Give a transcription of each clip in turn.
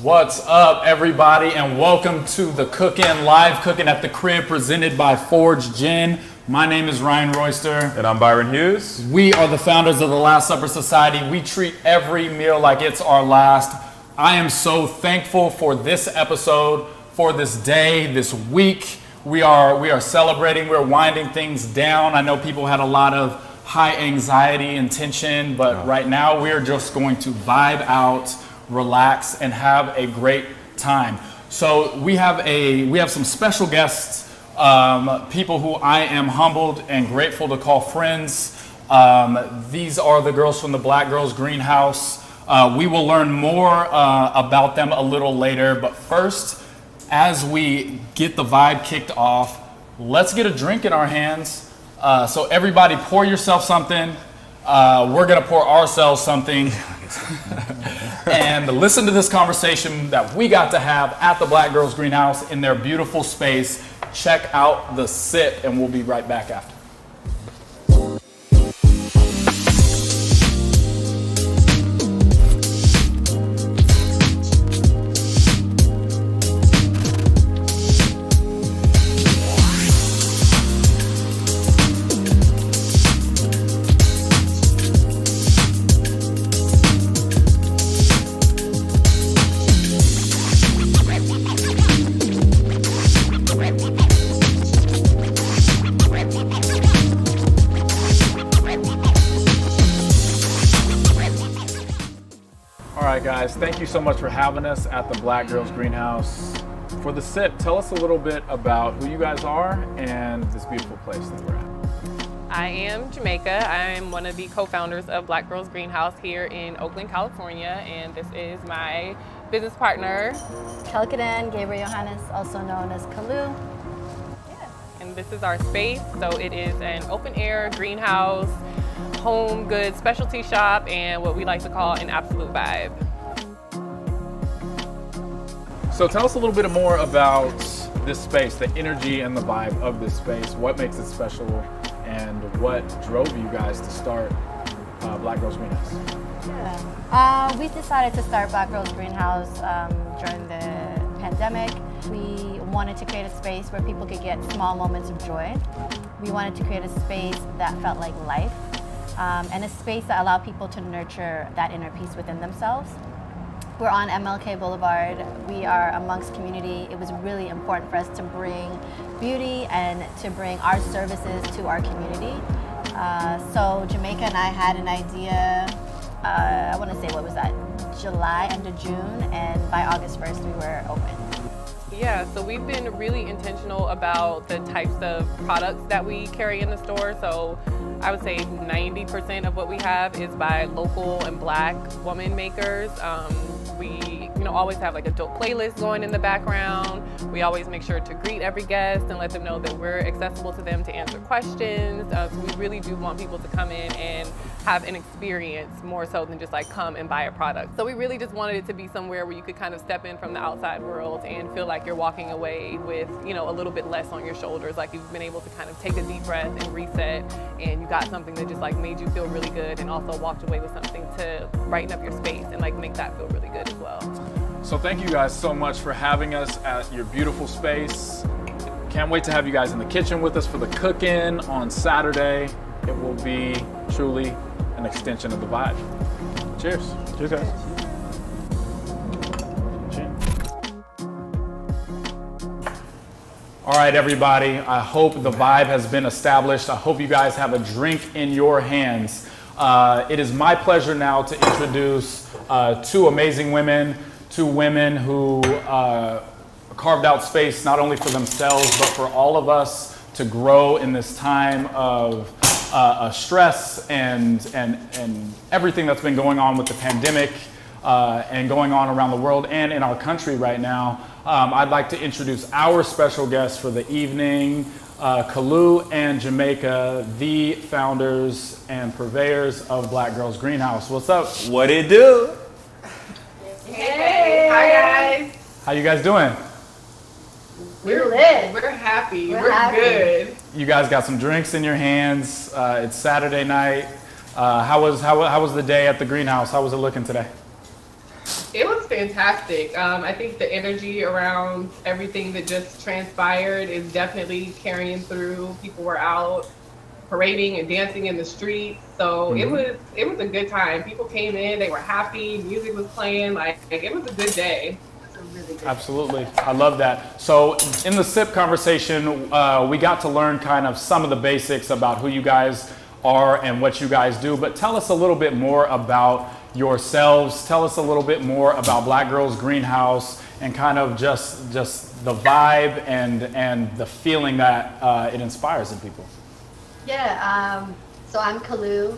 What's up, everybody, and welcome to the Cookin' Live Cooking at the Crib presented by Forge Gin. My name is Ryan Royster. And I'm Byron Hughes. We are the founders of the Last Supper Society. We treat every meal like it's our last. I am so thankful for this episode, for this day, this week. We are celebrating, we're winding things down. I know people had a lot of high anxiety and tension, but right now we're just going to vibe out, relax, and have a great time. So we have some special guests, people who I am humbled and grateful to call friends. These are the girls from the Black Girls Greenhouse. We will learn more about them a little later, but first, as we get the vibe kicked off, let's get a drink in our hands. So everybody pour yourself something. We're gonna pour ourselves something. And listen to this conversation that we got to have at the Black Girls Greenhouse in their beautiful space. Check out the sip and we'll be right back after. Guys, thank you so much for having us at the Black Girls Greenhouse. For the sip, tell us a little bit about who you guys are and this beautiful place that we're at. I am Jamaica. I'm one of the co-founders of Black Girls Greenhouse here in Oakland, California, and this is my business partner, Kelkadan Gabriel Johannes, also known as Kalu. And this is our space. So it is an open air greenhouse, home goods specialty shop, and what we like to call an absolute vibe. So tell us a little bit more about this space, the energy and the vibe of this space. What makes it special and what drove you guys to start Black Girls Greenhouse? We decided to start Black Girls Greenhouse during the pandemic. We wanted to create a space where people could get small moments of joy. We wanted to create a space that felt like life and a space that allowed people to nurture that inner peace within themselves. We're on MLK Boulevard. We are amongst community. It was really important for us to bring beauty and to bring our services to our community. So Jamaica and I had an idea, I want to say, what was that? July, end of June, and by August 1st we were open. Yeah, so we've been really intentional about the types of products that we carry in the store. So I would say 90% of what we have is by local and Black woman makers. We always have like a dope playlist going in the background. We always make sure to greet every guest and let them know that we're accessible to them to answer questions. So we really do want people to come in and have an experience more so than just like come and buy a product. So we really just wanted it to be somewhere where you could kind of step in from the outside world and feel like you're walking away with, a little bit less on your shoulders, like you've been able to kind of take a deep breath and reset, and you got something that just like made you feel really good, and also walked away with something to brighten up your space and like make that feel really good as well. So thank you guys so much for having us at your beautiful space. Can't wait to have you guys in the kitchen with us for the cook-in on Saturday. It will be truly an extension of the vibe. Cheers. Cheers, guys. All right, everybody. I hope the vibe has been established. I hope you guys have a drink in your hands. It is my pleasure now to introduce two amazing women, two women who carved out space not only for themselves, but for all of us to grow in this time of stress and everything that's been going on with the pandemic and going on around the world and in our country right now. I'd like to introduce our special guests for the evening, Kalu and Jamaica, the founders and purveyors of Black Girls Greenhouse. What's up? What it do? Hey, hi guys. How you guys doing? We're lit. We're happy. We're good. You guys got some drinks in your hands. It's Saturday night. How was the day at the greenhouse? How was it looking today? It was was fantastic. I think the energy around everything that just transpired is definitely carrying through. People were out parading and dancing in the streets, so it was a good time. People came in, they were happy, music was playing, like it was a good day. Absolutely. I love that. So in the sip conversation, we got to learn kind of some of the basics about who you guys are and what you guys do, but tell us a little bit more about yourselves. Tell us a little bit more about Black Girls Greenhouse and kind of just the vibe and the feeling that it inspires in people. Yeah, so I'm Kalu.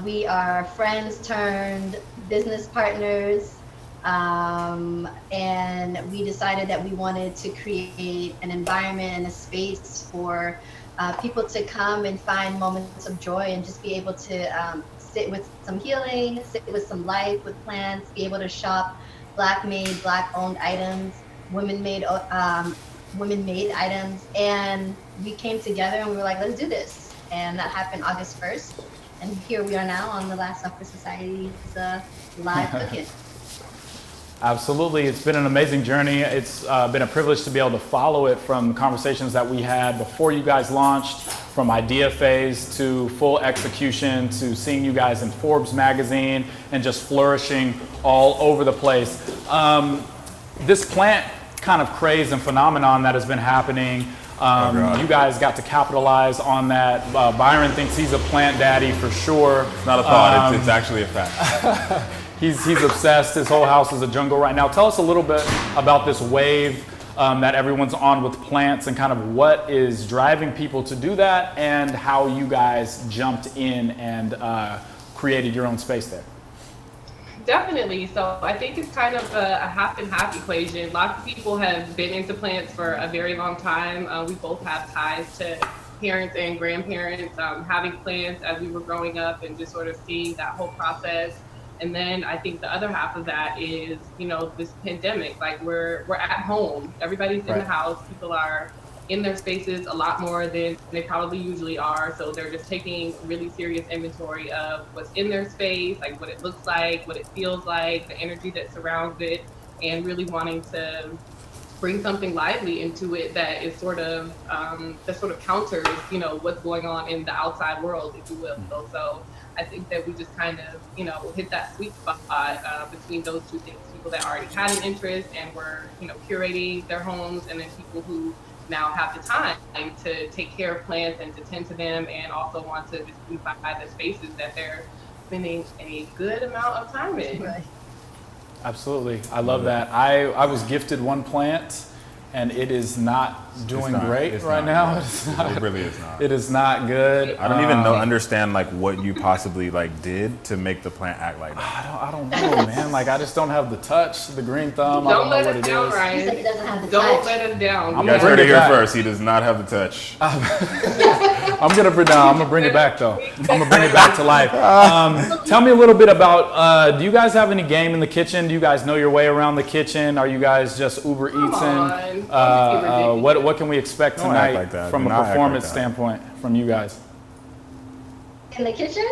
We are friends turned business partners. And we decided that we wanted to create an environment and a space for people to come and find moments of joy and just be able to sit with some healing, sit with some life, with plants, be able to shop Black-made, Black-owned items, women-made items. And we came together and we were like, let's do this. And that happened August 1st. And here we are now on the Last Supper Society's live cooking. Absolutely. It's been an amazing journey. It's been a privilege to be able to follow it from conversations that we had before you guys launched, from idea phase to full execution, to seeing you guys in Forbes magazine and just flourishing all over the place. This plant kind of craze and phenomenon that has been happening, you guys got to capitalize on that. Byron thinks he's a plant daddy for sure. It's not a thought, it's actually a fact. He's obsessed. His whole house is a jungle right now. Tell us a little bit about this wave that everyone's on with plants and kind of what is driving people to do that and how you guys jumped in and created your own space there. Definitely. So I think it's kind of a half and half equation. Lots of people have been into plants for a very long time. We both have ties to parents and grandparents having plants as we were growing up and just sort of seeing that whole process. And then I think the other half of that is, this pandemic. Like we're at home. Everybody's in the house. People are in their spaces a lot more than they probably usually are. So they're just taking really serious inventory of what's in their space, like what it looks like, what it feels like, the energy that surrounds it, and really wanting to bring something lively into it that is that sort of counters, what's going on in the outside world, if you will. So I think that we just kind of, hit that sweet spot between those two things. People that already had an interest and were, curating their homes, and then people who now have the time to take care of plants and to tend to them, and also want to just beautify the spaces that they're spending a good amount of time in. Right. Absolutely. I love that. I was gifted one plant and it is not doing great right now. It really is not. It is not good. I don't even understand like what you possibly like did to make the plant act like that. I don't know, man. Like I just don't have the touch, the green thumb. I Don't don't know let what us it down, is. Ryan. He said he doesn't have the Don't touch. let us down. I'm You guys gonna heard bring it it here back. first. He does not have the touch. I'm gonna bring it back though. I'm gonna bring it back to life. Tell me a little bit about. Do you guys have any game in the kitchen? Do you guys know your way around the kitchen? Are you guys just Uber Eatsing? What can we expect Don't act tonight like that. from Do a not act performance like that. standpoint from you guys? In the kitchen?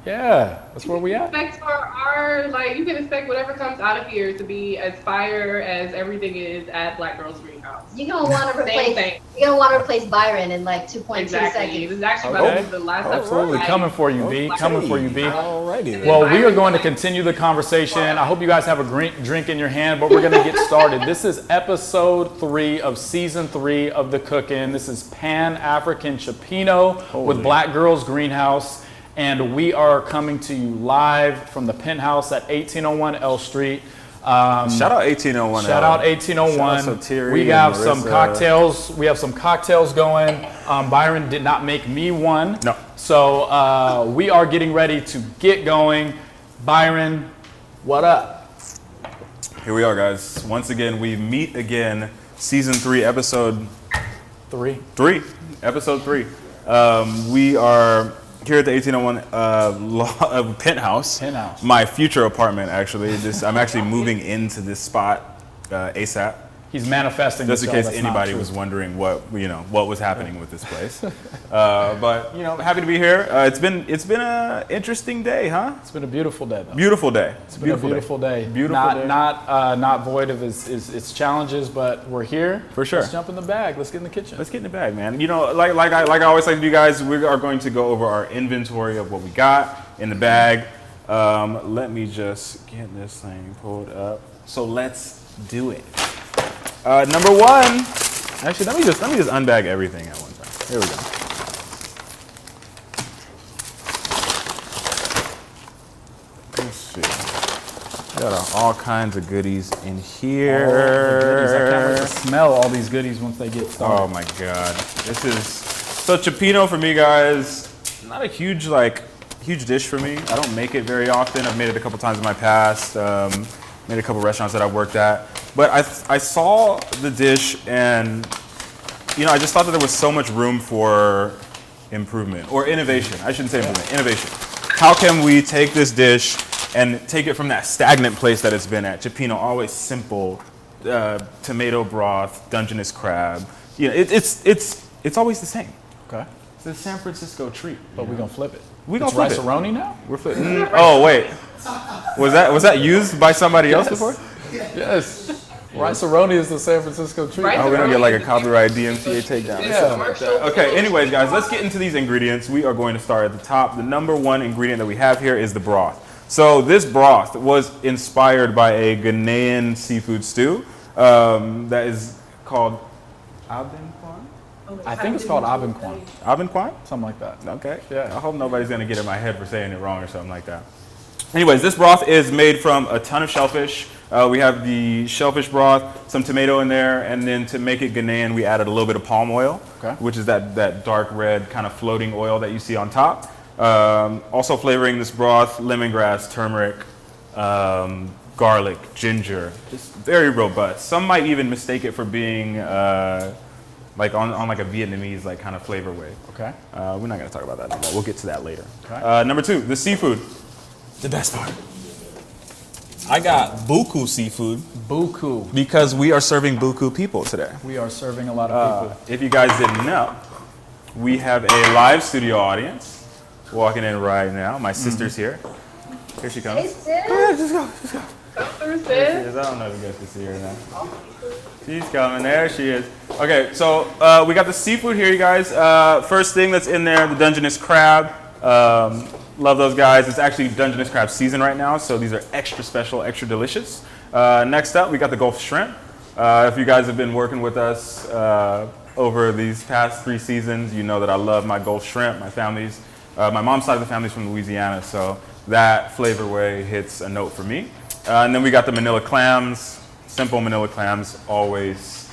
Yeah, that's where we at. Expect for our, you can expect whatever comes out of here to be as fire as everything is at Black Girls Greenhouse. You're gonna want to Same replace. thing. You're gonna want to replace Byron in like 2.2 Exactly. This seconds. is actually about to Okay. be the last Absolutely. episode. Coming for you, B. Coming for you, B. Alrighty then. Well, we are going to continue the conversation. I hope you guys have a drink in your hand, but we're going to get started. This is episode 3 of season 3 of The Cookin'. This is Pan-African Cioppino with Black Girls Greenhouse. And we are coming to you live from the penthouse at 1801 L Street. Shout out 1801. Shout out 1801. Shout out Sotiri We and have some Marissa. cocktails. We have some cocktails going. Byron did not make me one. No. So we are getting ready to get going. Byron, what up? Here we are, guys. Once again, we meet again. Season 3, episode 3. 3. Episode 3. We are here at the 1801 penthouse. Penthouse. My future apartment, actually. I'm actually moving into this spot ASAP. He's manifesting. Just to in show case that's not anybody true. was wondering what was happening with this place. But happy to be here. It's been an interesting day, huh? It's been a beautiful day, though. Beautiful day. It's been a beautiful day. Beautiful day. Not void of its challenges, but we're here. For sure. Let's jump in the bag. Let's get in the kitchen. Let's get in the bag, man. Like I always like to do, guys. We are going to go over our inventory of what we got in the bag. Let me just get this thing pulled up. So let's do it. Number one. Actually, let me just unbag everything at one time. Here we go. Let's see. Got all kinds of goodies in here. I can't wait to smell all these goodies once they get started. Oh my god. This is so Cioppino for me, guys. Not a huge dish for me. I don't make it very often. I've made it a couple times in my past. Made a couple restaurants that I've worked at. But I saw the dish and I just thought that there was so much room for improvement or innovation. I shouldn't say improvement, innovation. How can we take this dish and take it from that stagnant place that it's been at? Cioppino, always simple, tomato broth, Dungeness crab. It's always the same. Okay. It's a San Francisco treat. But we're gonna flip it. We gonna flip it. Rice-a-roni now? We're flipping. Oh wait, was that used by somebody else before? Yes. Rice-a-roni is the San Francisco treat. Rice- Oh, we don't get like a copyright DMCA takedown. Yeah. Okay, anyways, guys, let's get into these ingredients. We are going to start at the top. The number one ingredient that we have here is the broth. So this broth was inspired by a Ghanaian seafood stew that is called abenkwan. I think it's called abenkwan. Abenkwan? Something like that. Okay. Yeah. I hope nobody's gonna get in my head for saying it wrong or something like that. Anyways, this broth is made from a ton of shellfish. We have the shellfish broth, some tomato in there, and then to make it Ghanaian, we added a little bit of palm oil, which is that dark red kind of floating oil that you see on top. Also flavoring this broth, lemongrass, turmeric, garlic, ginger, just very robust. Some might even mistake it for being like on like a Vietnamese like kind of flavor way. Okay. We're not gonna talk about that no more. We'll get to that later. Okay. Number two, the seafood. The best part. I got buku seafood Buku. because we are serving buku people today. We are serving a lot of people. If you guys didn't know, we have a live studio audience walking in right now. My sister's here. Here she comes. Hey, Go ahead, just go. Come through, sis. Yes, I don't know if you guys can see her now. She's coming. There she is. Okay, so we got the seafood here, you guys. First thing that's in there, the Dungeness crab. Love those guys. It's actually Dungeness crab season right now, so these are extra special, extra delicious. Next up, we got the Gulf shrimp. If you guys have been working with us over these past 3 seasons, you know that I love my Gulf shrimp. My mom's side of the family's from Louisiana, so that flavor way hits a note for me. And then we got the Manila clams. Simple Manila clams, always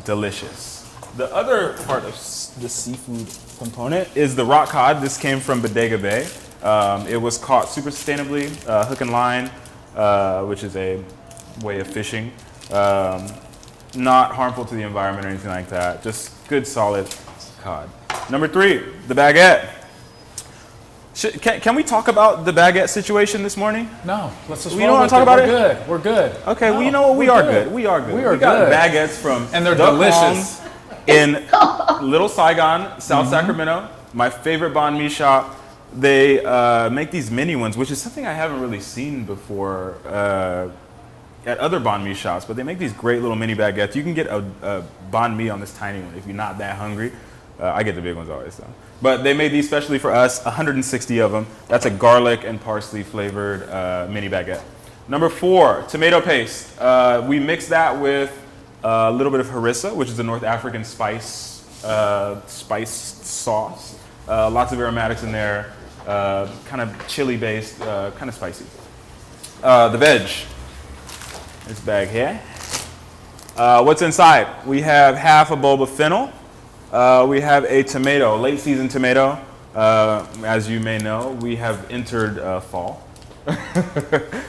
delicious. The other part of the seafood component is the rock cod. This came from Bodega Bay. It was caught super sustainably, hook and line, which is a way of fishing. Not harmful to the environment or anything like that. Just good, solid cod. Number 3, the baguette. Can we talk about the baguette situation this morning? No, let's just. We don't want to talk about it. We're good. Okay, No, well, you know what? We we're are good. We are good. We got good. baguettes from And they're Duck delicious. Hong in Little Saigon, South Sacramento. My favorite banh mi shop. They make these mini ones, which is something I haven't really seen before at other banh mi shops. But they make these great little mini baguettes. You can get a banh mi on this tiny one if you're not that hungry. I get the big ones always, though. But they made these specially for us, 160 of them. That's a garlic and parsley flavored mini baguette. Number 4, tomato paste. We mix that with a little bit of harissa, which is a North African spice sauce. Lots of aromatics in there, kind of chili based, kind of spicy. The veg, this bag here. What's inside? We have half a bulb of fennel. We have a tomato, late season tomato. As you may know, we have entered fall.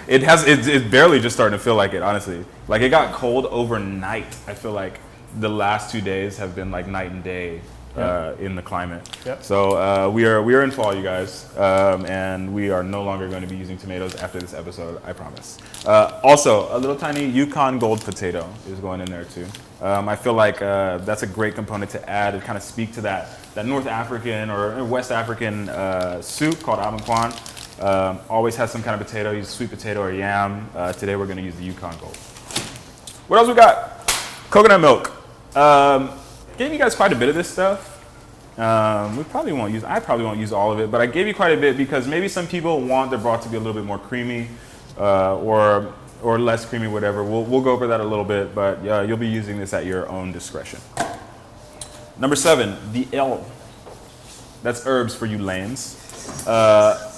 It's barely just starting to feel like it, honestly. Like it got cold overnight. I feel like the last 2 days have been like night and day in the climate. Yep. So we are in fall, you guys, and we are no longer going to be using tomatoes after this episode, I promise. Also, a little tiny Yukon Gold potato is going in there too. I feel like that's a great component to add and kind of speak to that North African or West African soup called abakwan. Always has some kind of potato, use sweet potato or yam. Today we're going to use the Yukon Gold. What else we got? Coconut milk. Gave you guys quite a bit of this stuff. I probably won't use all of it, but I gave you quite a bit because maybe some people want their broth to be a little bit more creamy or less creamy, whatever. We'll go over that a little bit, but you'll be using this at your own discretion. Number 7, the L. That's herbs for you lames.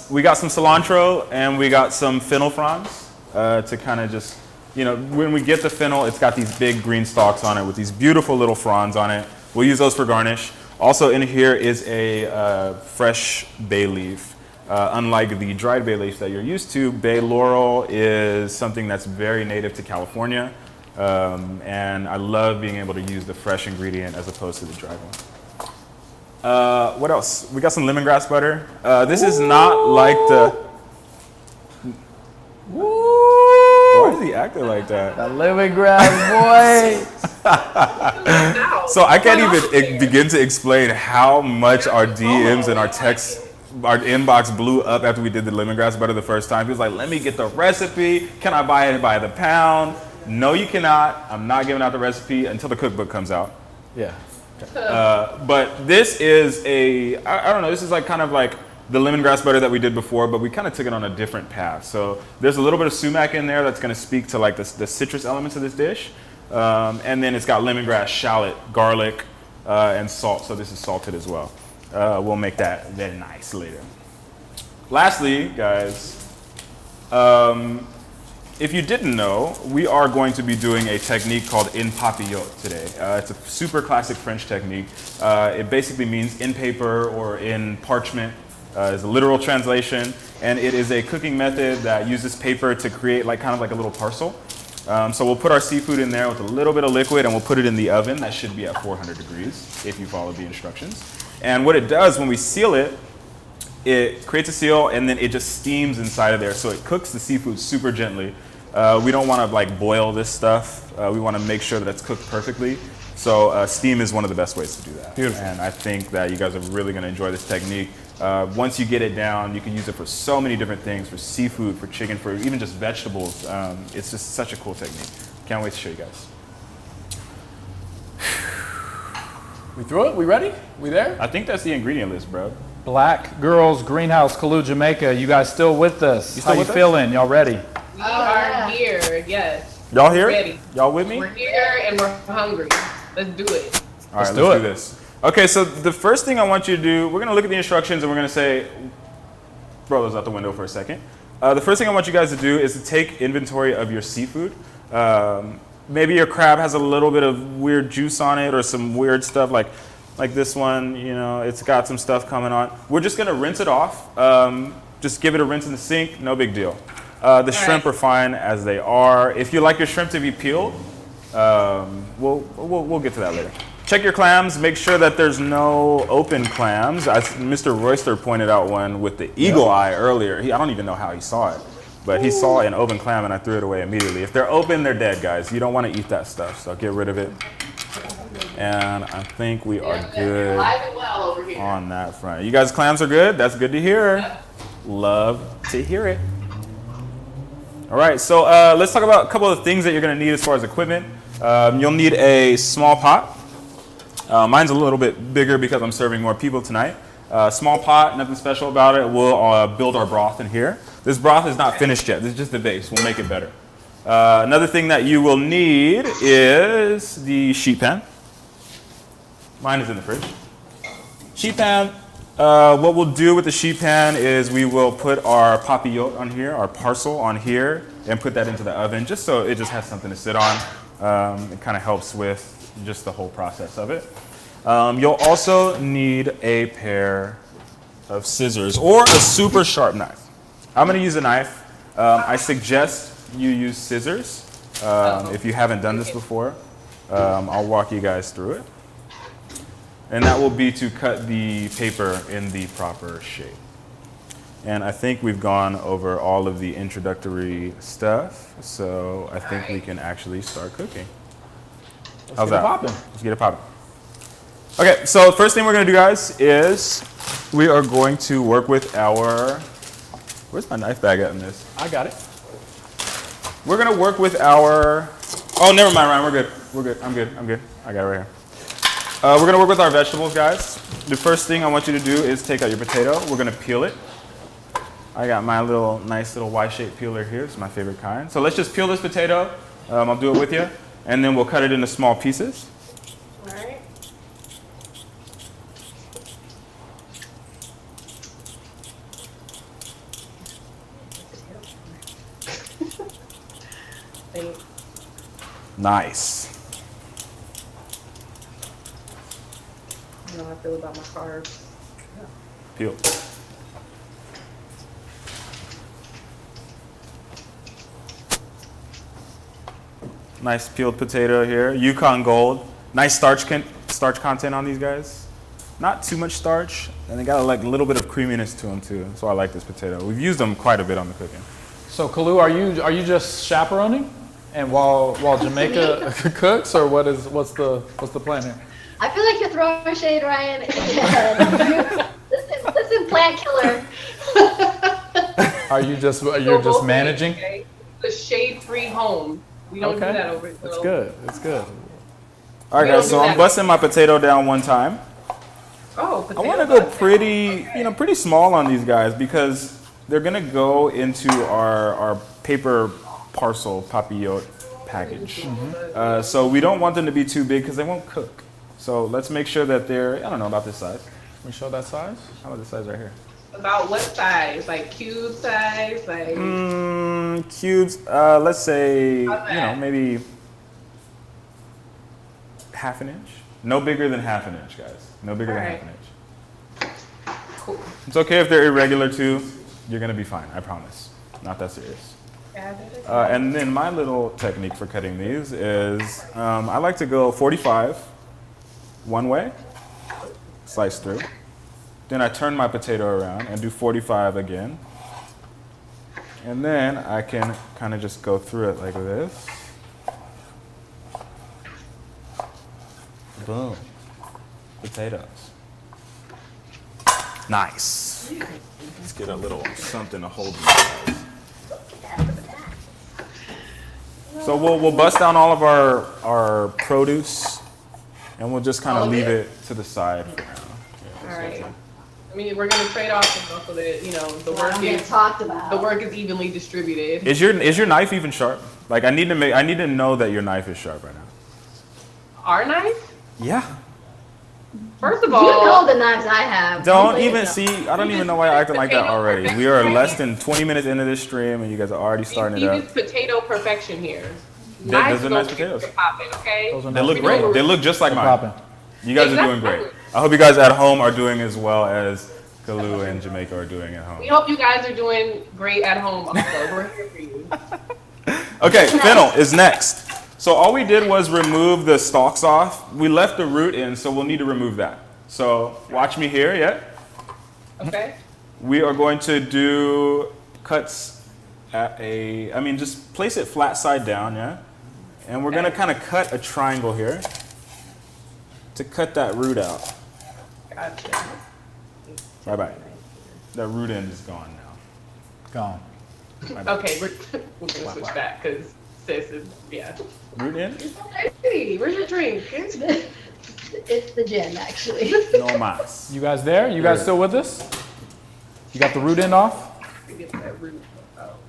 We got some cilantro and we got some fennel fronds to kind of just, when we get the fennel, it's got these big green stalks on it with these beautiful little fronds on it. We'll use those for garnish. Also in here is a fresh bay leaf. Unlike the dried bay leaf that you're used to, bay laurel is something that's very native to California. And I love being able to use the fresh ingredient as opposed to the dried one. What else? We got some lemongrass butter. This is not like the... Why is he acting like that? That lemongrass boy. So I can't even begin to explain how much our DMs and our inbox blew up after we did the lemongrass butter the first time. He was like, let me get the recipe. Can I buy it by the pound? No, you cannot. I'm not giving out the recipe until the cookbook comes out. Yeah. But this is I don't know, this is kind of like the lemongrass butter that we did before, but we kind of took it on a different path. So there's a little bit of sumac in there that's going to speak to the citrus elements of this dish. And then it's got lemongrass, shallot, garlic, and salt. So this is salted as well. We'll make that very nice later. Lastly, guys, if you didn't know, we are going to be doing a technique called in papillote today. It's a super classic French technique. It basically means in paper or in parchment. Is a literal translation, and it is a cooking method that uses paper to create kind of like a little parcel. So we'll put our seafood in there with a little bit of liquid and we'll put it in the oven. That should be at 400 degrees if you follow the instructions. And what it does when we seal it, it creates a seal and then it just steams inside of there. So it cooks the seafood super gently. We don't want to boil this stuff. We want to make sure that it's cooked perfectly. So steam is one of the best ways to do that. Beautiful. And I think that you guys are really going to enjoy this technique. Once you get it down, you can use it for so many different things, for seafood, for chicken, for even just vegetables. It's just such a cool technique. Can't wait to show you guys. We through it? We ready? We there? I think that's the ingredient list, bro. Black Girls Greenhouse, Kalu, Jamaica. You guys still with us? How you feeling? Y'all ready? We are here, yes. Y'all here? Ready. Y'all with me? We're here and we're hungry. Let's do it. All right, let's do this. Okay, so the first thing I want you to do, we're going to look at the instructions and we're going to say, throw those out the window for a second. The first thing I want you guys to do is to take inventory of your seafood. Maybe your crab has a little bit of weird juice on it or some weird stuff like this one, it's got some stuff coming on. We're just going to rinse it off. Just give it a rinse in the sink, no big deal. The shrimp are fine as they are. If you like your shrimp to be peeled, we'll get to that later. Check your clams. Make sure that there's no open clams. Mr. Royster pointed out one with the eagle eye earlier. I don't even know how he saw it, but he saw an open clam and I threw it away immediately. If they're open, they're dead, guys. You don't want to eat that stuff, so get rid of it. And I think we are good on that front. You guys' clams are good? That's good to hear. Love to hear it. All right, so let's talk about a couple of things that you're going to need as far as equipment. You'll need a small pot. Mine's a little bit bigger because I'm serving more people tonight. Small pot, nothing special about it. We'll build our broth in here. This broth is not finished yet. This is just the base. We'll make it better. Another thing that you will need is the sheet pan. Mine is in the fridge. Sheet pan. What we'll do with the sheet pan is we will put our papillote on here, our parcel on here, and put that into the oven just so it just has something to sit on. It kind of helps with just the whole process of it. You'll also need a pair of scissors or a super sharp knife. I'm going to use a knife. I suggest you use scissors if you haven't done this before. I'll walk you guys through it. And that will be to cut the paper in the proper shape. And I think we've gone over all of the introductory stuff, so I think we can actually start cooking. How's that? Let's get it popping. Okay, so the first thing we're gonna do, guys, is we are going to work with our, where's my knife bag at in this? I got it. We're gonna work with our, oh, never mind, Ryan, we're good. We're good, I'm good. I got it right here. We're gonna work with our vegetables, guys. The first thing I want you to do is take out your potato. We're gonna peel it. I got my nice little Y-shaped peeler here. It's my favorite kind. So let's just peel this potato. I'll do it with you. And then we'll cut it into small pieces. All right. Thanks. Nice. I don't know how I feel about my carbs. Peel. Nice peeled potato here. Yukon Gold. Nice starch content on these guys. Not too much starch, and they got like a little bit of creaminess to them too. So I like this potato. We've used them quite a bit on the cooking. So Kalu, are you just chaperoning, and while Jamaica cooks, or what's the plan here? I feel like you're throwing shade, Ryan. Listen, plant killer. You're just Both managing? ways, okay? The shade-free home. We don't do that over here. It's good. It's good. All right, guys. So I'm busting my potato down one time. Oh, potato. I want to go pretty small on these guys because they're gonna go into our paper parcel papillote package. So we don't want them to be too big because they won't cook. So let's make sure that they're, I don't know about this size. Can we show that size? How about this size right here? About what size? Like cube size? Like Cubes, let's say, maybe half an inch. No bigger than half an inch, guys. No bigger than half an inch. Cool. It's okay if they're irregular too. You're gonna be fine, I promise. Not that serious. And then my little technique for cutting these is I like to go 45 one way, slice through. Then I turn my potato around and do 45 again. And then I can kind of just go through it like this. Boom. Potatoes. Nice. Let's get a little something to hold these guys. So we'll bust down all of our produce and we'll just kind of leave it to the side for now. All right. I mean, we're gonna trade off so that the work is evenly distributed. Is your knife even sharp? Like I need to know that your knife is sharp right now. Our knife? Yeah. First of all, You know the knives I have. Don't even see. I don't even know why you're acting like that already. We are less than 20 minutes into this stream, and you guys are already starting it up. It's potato perfection here. Those are nice potatoes. Popping, okay? They look great. They look just like mine. Popping. You guys are doing great. I hope you guys at home are doing as well as Kalu and Jamaica are doing at home. We hope you guys are doing great at home also. We're here for you. Okay, fennel is next. So all we did was remove the stalks off. We left the root in, so we'll need to remove that. So watch me here, yeah? Okay. We are going to do cuts at just place it flat side down, yeah? And we're gonna kind of cut a triangle here to cut that root out. Gotcha. Bye-bye. That root end is gone now. Gone. Bye-bye. Okay, we're gonna switch back because sis is Root end? Hey, where's your drink? It's the gin, actually. No mas. You guys there? You guys still with us? You got the root end off? Get that root out.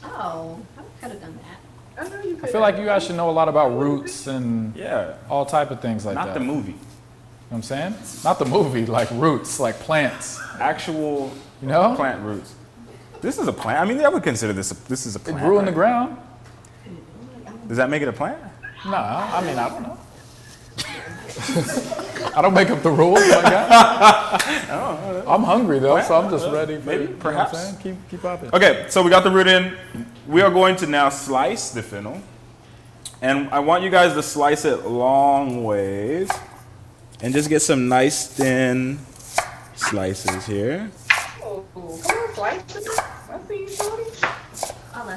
Oh, I could have done that. I know you could. I feel like you guys should know a lot about roots and Yeah. all type of things like Not that. the movie. You know what I'm saying? Not the movie, like roots, like plants. Actual plant roots. This is a plant. I mean, I would consider this is a It plant. grew in the right? ground. Does that make it a plant? No, I mean, I don't know. I don't make up the rules, my guy. I'm hungry though, so I'm just ready for Maybe, you know what I'm perhaps. saying? Keep popping. Okay, so we got the root in. We are going to now slice the fennel. And I want you guys to slice it long ways. And just get some nice thin slices here. Oh, come on, slice it. I see you, Tony.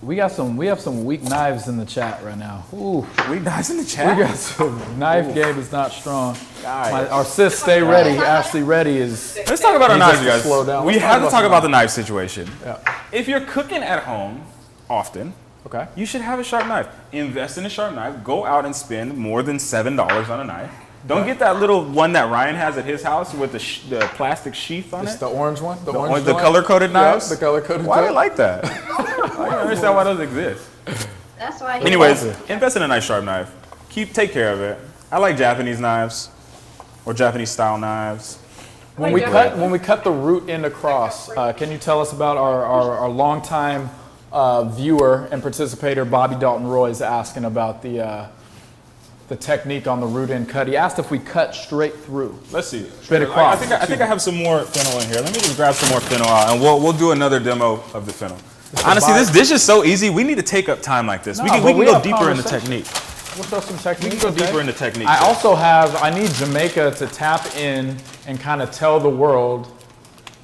We have some weak knives in the chat right now. Ooh, Weak knives in the chat? we got some knife game is not strong. Our sis, stay ready. Ashley Ready is. Let's talk about our Needs us knives, to you guys. slow down. We Let's have to talk about the the knife situation. Yeah. If you're cooking at home often, Okay. you should have a sharp knife. Invest in a sharp knife. Go out and spend more than $7 on a knife. Don't get that little one that Ryan has at his house with the plastic sheath on It's it. the orange one. The The color-coded knives. the color coded. Why do I like that? I don't understand why those exist. That's why. Anyways, invest in a nice sharp knife. Take care of it. I like Japanese knives or Japanese style knives. When we cut the root end across, can you tell us about our longtime viewer and participator Bobby Dalton Roy is asking about the technique on the root end cut. He asked if we cut straight through. Let's see. Straight across. I think I have some more fennel in here. Let me just grab some more fennel out, and we'll do another demo of the fennel. Honestly, this dish is so easy. We need to take up time like this. No, we can but we go have deeper in the conversation. technique. We'll throw some technique. We can go deeper into technique. I need Jamaica to tap in and kind of tell the world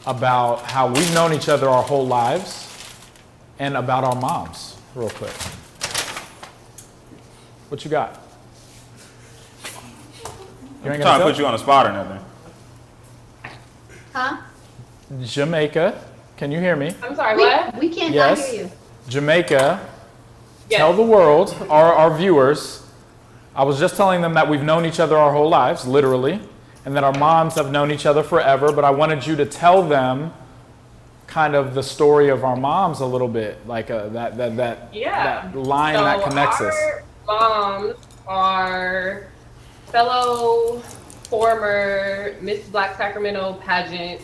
about how we've known each other our whole lives and about our moms, real quick. What you got? You I'm ain't trying to gonna put you on the spot or nothing. Huh? Jamaica, can you hear me? I'm sorry, what? We can't Yes. hear you. Jamaica, Yes. tell the world, our viewers, I was just telling them that we've known each other our whole lives, literally, and that our moms have known each other forever, but I wanted you to tell them kind of the story of our moms a little bit, like that line So that connects us. Our moms are fellow former Miss Black Sacramento pageant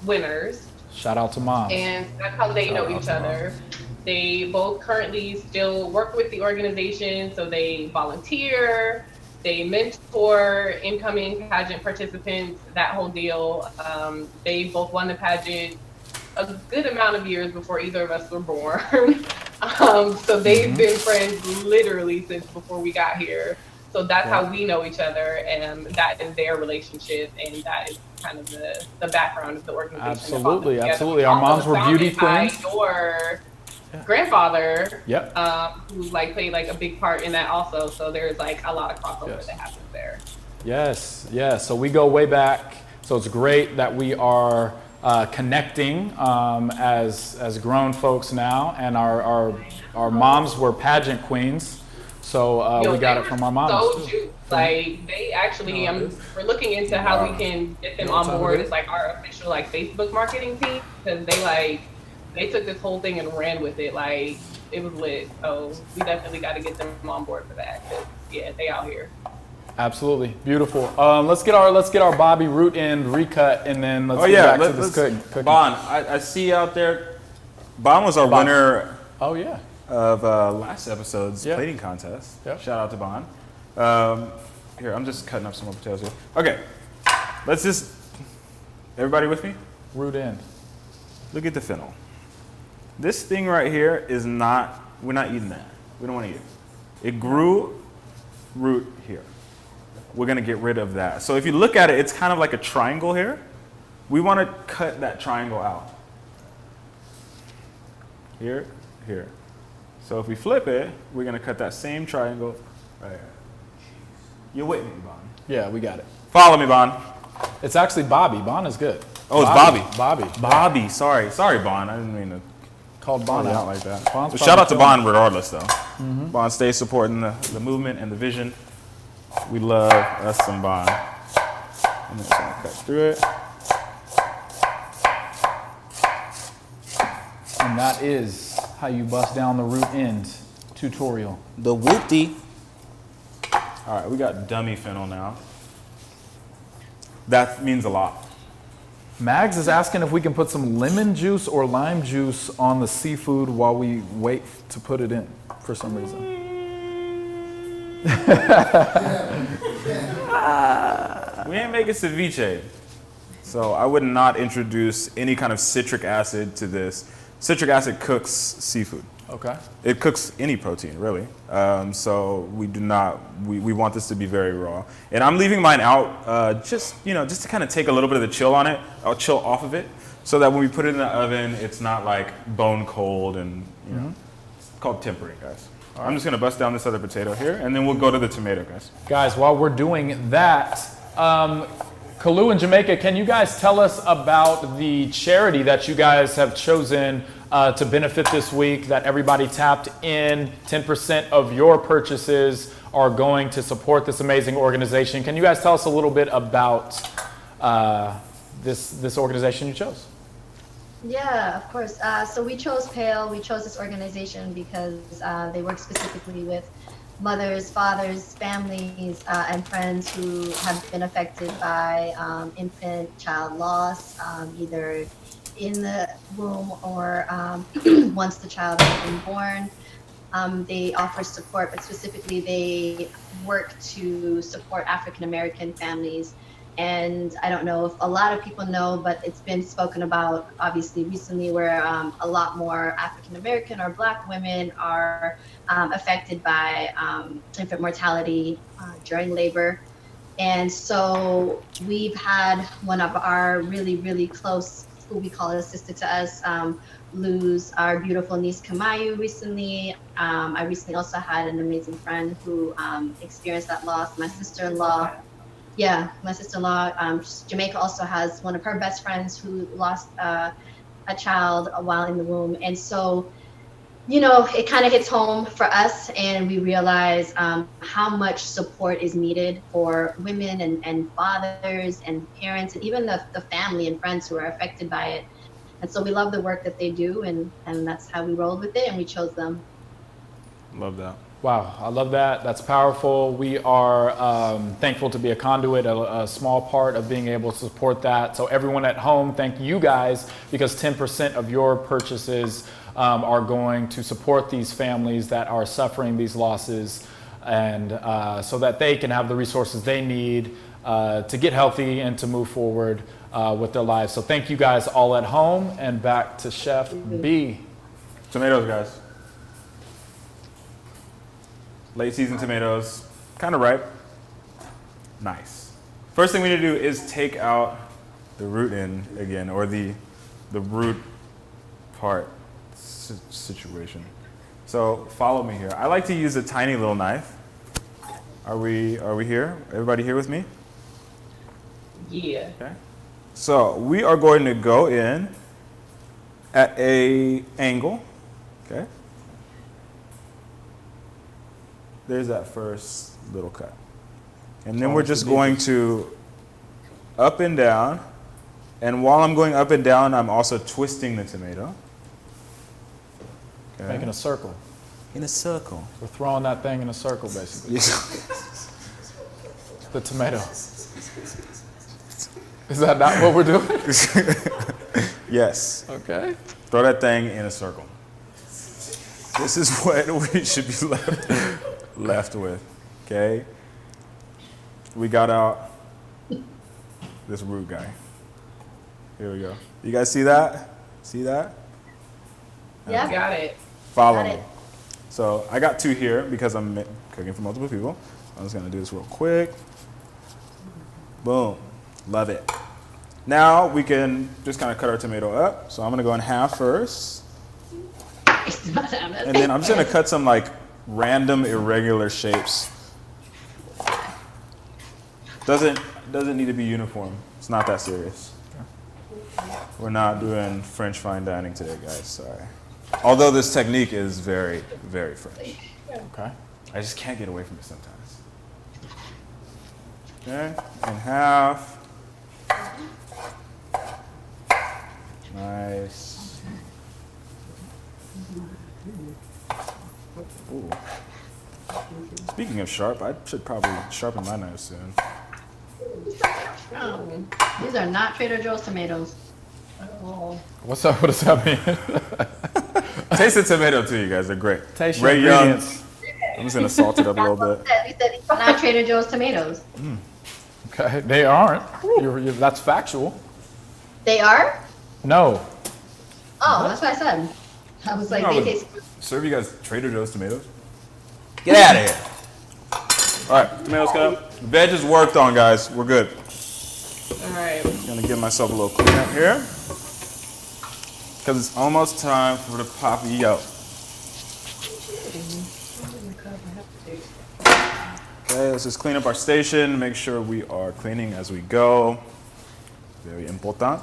winners, Shout out to moms. and that's how they know each other. They both currently still work with the organization, so they volunteer, they mentor incoming pageant participants, that whole deal. They both won the pageant a good amount of years before either of us were born. So they've been friends literally since before we got here. So that's how we know each other, and that is their relationship, and that is kind of the background of the organization. Absolutely, that brought them together. absolutely. Our moms were beauty Founded by queens. Your grandfather, Yep. who played a big part in that also. So there's a lot of crossover Yes. that happens there. Yes, yes. So we go way back. So it's great that we are connecting as grown folks now, and our moms were pageant queens. So we got it from our moms. So too. juice. They actually, we're looking into how we can get them on board as our official Facebook marketing team, because they took this whole thing and ran with it. It was lit. So we definitely got to get them on board for that. 'Cause, yeah, they out here. Absolutely beautiful. Let's get our Bobby root end recut, and then let's get back to this cooking. Bon, I see out there. Bon was our winner Oh yeah. of last episode's plating contest. Yep. Shout out to Bon. Here, I'm just cutting up some more potatoes here. Okay, everybody with me? Root end. Look at the fennel. This thing right here we're not eating that. We don't want to eat it. It grew root here. We're gonna get rid of that. So if you look at it, it's kind of like a triangle here. We want to cut that triangle out. Here, here. So if we flip it, we're gonna cut that same triangle right here. You're with me, Bon. Yeah, we got it. Follow me, Bon. It's actually Bobby. Bon is good. Oh, it's Bobby. Bobby. Bobby, sorry, Bon. I didn't mean to Called Bon call you out out. like that. Bon's But shout out to probably Bon regardless, though. Bon stays supporting the movement and the vision. We love us some Bon. I'm just gonna cut through it. And that is how you bust down the root end tutorial. The whoopty. All right, we got dummy fennel now. That means a lot. Mags is asking if we can put some lemon juice or lime juice on the seafood while we wait to put it in for some reason. We ain't making ceviche, so I would not introduce any kind of citric acid to this. citric acid cooks seafood. Okay. It cooks any protein, really. So we do not, we want this to be very raw. And I'm leaving mine out just to kind of take a little bit of the chill on it. I'll chill off of it so that when we put it in the oven, it's not like bone cold and, it's called tempering, guys. I'm just gonna bust down this other potato here and then we'll go to the tomato, guys. Guys, while we're doing that, Kalu in Jamaica, can you guys tell us about the charity that you guys have chosen to benefit this week, that everybody tapped in? 10% of your purchases are going to support this amazing organization. Can you guys tell us a little bit about this organization you chose? Yeah, of course. So we chose PALE. We chose this organization because they work specifically with mothers, fathers, families, and friends who have been affected by infant child loss, either in the womb or once the child has been born. They offer support, but specifically they work to support African American families. And I don't know if a lot of people know, but it's been spoken about obviously recently, where a lot more African American or Black women are affected by infant mortality during labor. And so we've had one of our really, really close, who we call a sister to us, lose our beautiful niece Kamayu recently. I recently also had an amazing friend who experienced that loss, my sister-in-law. Yeah, my sister-in-law. Jamaica also has one of her best friends who lost a child while in the womb. And so, it kind of hits home for us, and we realize how much support is needed for women and fathers and parents, and even the family and friends who are affected by it. And so we love the work that they do, and that's how we rolled with it, and we chose them. Love that. Wow, I love that. That's powerful. We are thankful to be a conduit, a small part of being able to support that. So everyone at home, thank you guys, because 10% of your purchases are going to support these families that are suffering these losses, and so that they can have the resources they need to get healthy and to move forward with their lives. So thank you guys all at home, and back to Chef B. Tomatoes, guys. Late season tomatoes, kind of ripe. Nice. First thing we need to do is take out the root end again, or the root part situation. So follow me here. I like to use a tiny little knife. Are we here? Everybody here with me? Yeah. Okay. So we are going to go in at a angle. Okay. There's that first little cut. And then we're just going to up and down. And while I'm going up and down, I'm also twisting the tomato. Okay. Making a circle. In a circle. We're throwing that thing in a circle, basically. The tomato. Is that not what we're doing? Yes. Okay. Throw that thing in a circle. This is what we should be left with, okay? We got out this root guy. Here we go. You guys see that? See that? Yeah. Got it. Follow Got me. it. So I got 2 here because I'm cooking for multiple people. I'm just gonna do this real quick. Boom. Love it. Now we can just kind of cut our tomato up. So I'm gonna go in half first. And then I'm just gonna cut some like random irregular shapes. Doesn't need to be uniform. It's not that serious. We're not doing French fine dining today, guys. Sorry. Although this technique is very, very French. Okay. I just can't get away from it sometimes. Okay, in half. Nice. Ooh. Speaking of sharp, I should probably sharpen my knife soon. These are not Trader Joe's tomatoes. What's up? What does that mean? Taste the tomato too, you guys. They're great. Taste your Ray Young. ingredients. I'm just gonna salt it up a little bit. We said these are not Trader Joe's tomatoes. Okay, they aren't. That's factual. They are? No. Oh, that's what I said. I was like, I they would taste. serve you guys Trader Joe's tomatoes. Get out of here. All right, tomatoes cut up. Veg is worked on, guys. We're good. All right. Gonna give myself a little cleanup here because it's almost time for the papillo. Okay, let's just clean up our station. Make sure we are cleaning as we go. Very important.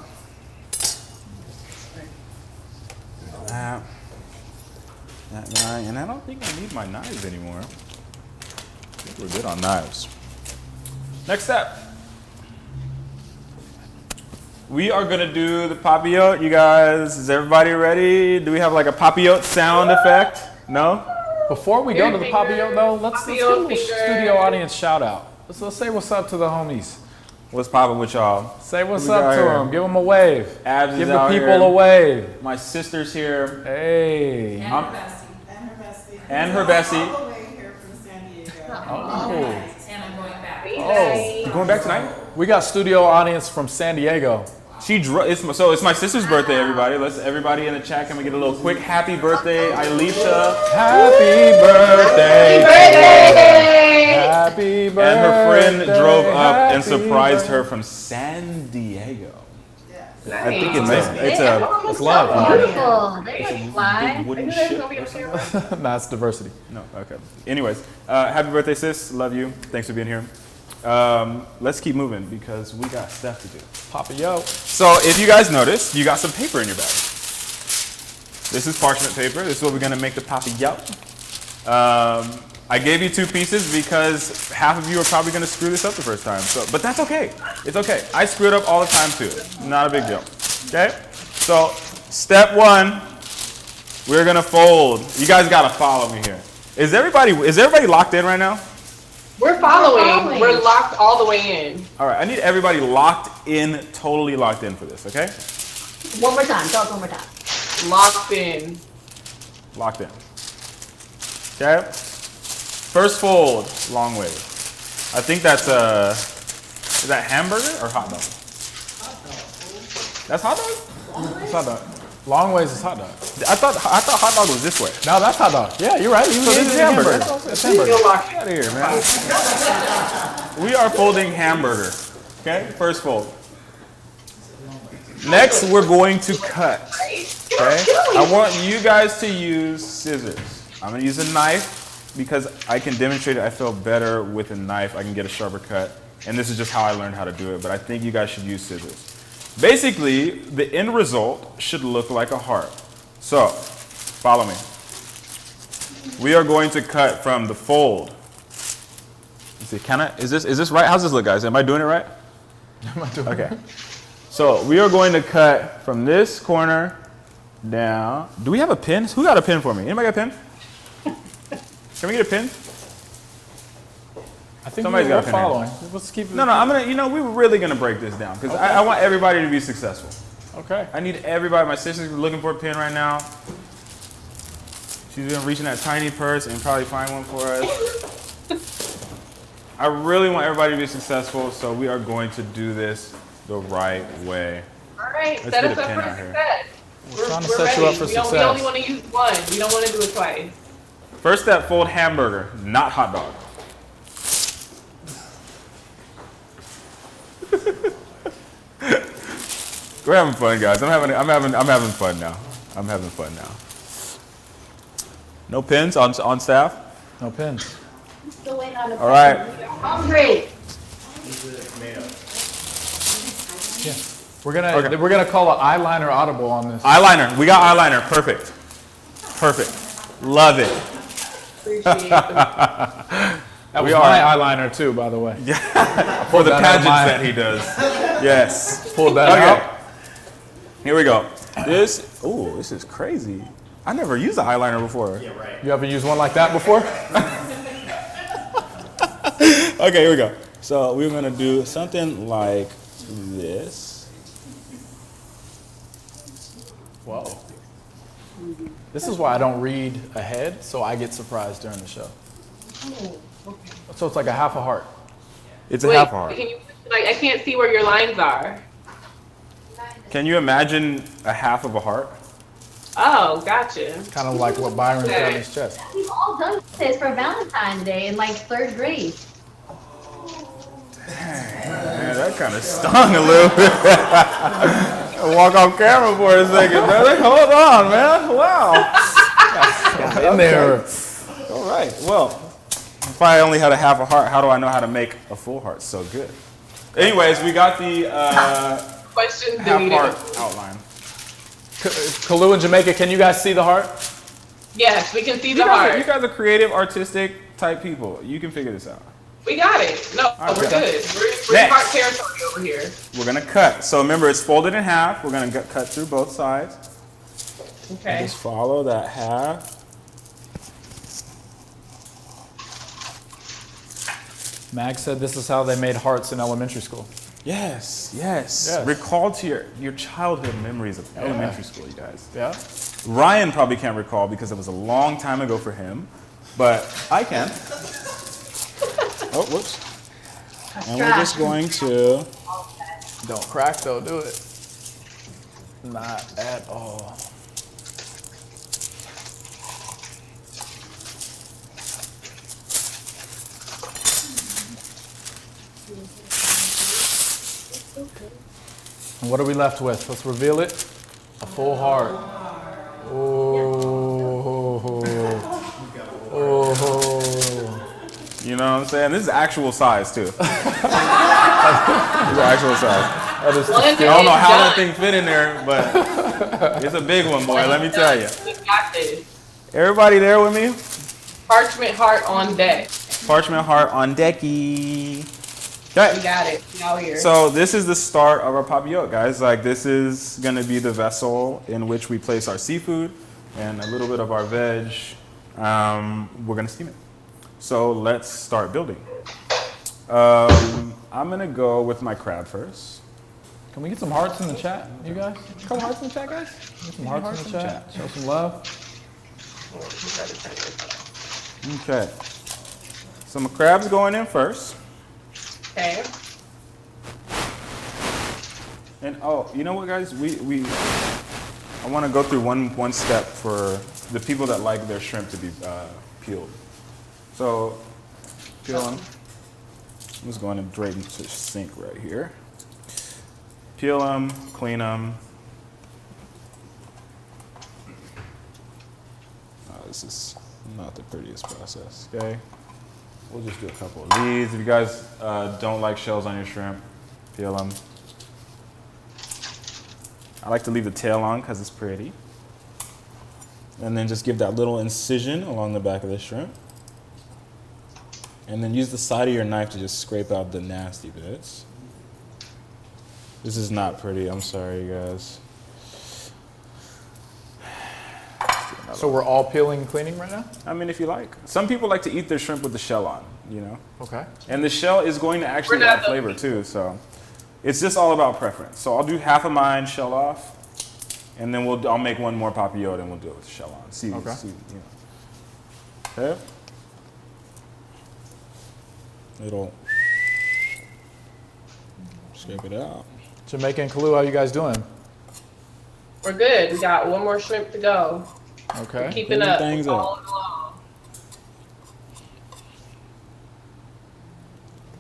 That guy, and I don't think I need my knives anymore. I think we're good on knives. Next step. We are gonna do the papillote, you guys. Is everybody ready? Do we have like a papillote sound effect? No? Before we go to the papillote, though, let's give a little Papillote studio audience shout out. Let's say what's up to the homies. What's poppin' with y'all? Say what's Who we up got to here? them. Give them a wave. Abs Give is the out people here. a wave. My sister's here. Hey. I'm- And her bestie. And her bestie. All the way here from San Diego. Oh. And I'm going back. Oh. You going back tonight? We got studio audience from San Diego. It's my sister's birthday, everybody. Everybody in the chat, can we get a little quick happy birthday, Alicia? Happy birthday. Happy birthday. And her friend drove up and Happy surprised birthday. her from San Diego. Nice. I think it's a It's love. Beautiful. They like fly. big wooden You guys ship. gonna be on camera? Nah, it's diversity. No, okay. Anyways, happy birthday, sis. Love you. Thanks for being here. Let's keep moving because we got stuff to do. Papillote. So if you guys noticed, you got some paper in your bag. This is parchment paper. This is what we're gonna make the papillote. I gave you 2 pieces because half of you are probably gonna screw this up the first time. So, but that's okay. It's okay. I screw it up all the time too. Not a big deal. Okay? So step 1, we're gonna fold. You guys gotta follow me here. Is everybody locked in right now? We're following. We're locked all the way in. All right, I need everybody locked in, totally locked in for this, okay? One more time. Tell us one more time. Locked in. Locked in. Okay? First fold, long way. I think that's is that hamburger or hot dog? That's hot dog? It's hot dog. Long ways is hot dog. I thought hot dog was this way. No, that's hot dog. Yeah, you're right. You So this is hamburger. It's hamburger. Still locked. Get out of here, man. We are folding hamburger. Okay? First fold. Next, we're going to cut. Okay? I want you guys to use scissors. I'm going to use a knife because I can demonstrate it. I feel better with a knife. I can get a sharper cut. And this is just how I learned how to do it. But I think you guys should use scissors. Basically, the end result should look like a heart. So, follow me. We are going to cut from the fold. Let's see, is this right? How's this look, guys? Am I doing it right? Okay. So we are going to cut from this corner down. Do we have a pin? Who got a pin for me? Anybody got a pin? Can we get a pin? I think Somebody's we're got a pin here. following. Let's keep it. No, I'm gonna, we're really gonna break this down because I want everybody to be successful. Okay. I need everybody. My sister's looking for a pin right now. She's gonna reach in that tiny purse and probably find one for us. I really want everybody to be successful, so we are going to do this the right way. All right, Let's set get us a up pin for out here. success. We're trying to we're set you up ready. for We success. only want to use one. We don't want to do it twice. First step, fold hamburger, not hot dog. We're having fun, guys. I'm having fun now. I'm having fun now. No pins on staff? No pins. Still waiting on a All right. hungry. Yeah. We're gonna call an eyeliner audible on this. Eyeliner. We got eyeliner. Perfect. Perfect. Love it. Appreciate it. That was we my are- eyeliner too, by the way. For the that out of pageants my- that he does. Yes. Pulled that Okay. out. Here we go. This is crazy. I never used an eyeliner before. You ever used one like that before? Okay, here we go. So we're gonna do something like this. Whoa. This is why I don't read ahead, so I get surprised during the show. So it's like a half a heart. It's a Wait, half heart. can you, like, I can't see where your lines are. Can you imagine a half of a heart? Oh, gotcha. Kind of like what Byron's got in his chest. We've all done this for Valentine's Day in like 3rd grade. Man, that kind of stung a little bit. Walk off camera for a second, brother. Hold on, man. Wow. In there. All right. Well, if I only had a half a heart, how do I know how to make a full heart so good? Anyways, we got the Question half deleted. heart outline. Kalu in Jamaica, can you guys see the heart? Yes, we can see You the guys, heart. you guys are creative, artistic type people. You can figure this out. We got it. No, right, we're okay. good. We're in Next. heart territory over here. We're gonna cut. So remember, it's folded in half. We're gonna cut through both sides. Okay. Just follow that half. Mag said this is how they made hearts in elementary school. Yes. Yes. Recall to your childhood memories of elementary school, you guys. Yeah. Ryan probably can't recall because it was a long time ago for him, but I can. Oh, whoops. And we're just going to. Don't crack though, do it. Not at all. And what are we left with? Let's reveal it. A full heart. Oh. Oh. You know what I'm saying? This is actual size too. This is actual size. That is One I don't know how that done. thing fit in there, but it's a big one, boy. Let me tell you. We got this. Everybody there with me? Parchment heart on deck. Parchment heart on decky. We Okay. got it. We out here. So this is the start of our papillote, guys. Like this is gonna be the vessel in which we place our seafood and a little bit of our veg. We're gonna steam it. So let's start building. I'm gonna go with my crab first. Can we get some hearts in the chat, you guys? A couple hearts in the chat, guys? Get some hearts in the chat. Show some love. Okay. So my crab's going in first. Okay. And oh, you know what, guys? I want to go through one step for the people that like their shrimp to be peeled. So peel them. I'm just going to straight into the sink right here. Peel them, clean them. Oh, this is not the prettiest process. Okay. We'll just do a couple of these. If you guys don't like shells on your shrimp, peel them. I like to leave the tail on because it's pretty. And then just give that little incision along the back of the shrimp. And then use the side of your knife to just scrape out the nasty bits. This is not pretty, I'm sorry, you guys. So we're all peeling and cleaning right now? I mean, if you like. Some people like to eat their shrimp with the shell on, you know? Okay. And the shell is going to actually We're not add flavor too, so it's just all about preference. So I'll do half of mine shell off, and then I'll make one more papillote and we'll do it with shell on. See, Okay. you know. Okay. It'll scrape it out. Jamaica and Kalu, how you guys doing? We're good. We got one more shrimp to go. Okay. Keeping Clean up. things All up. along.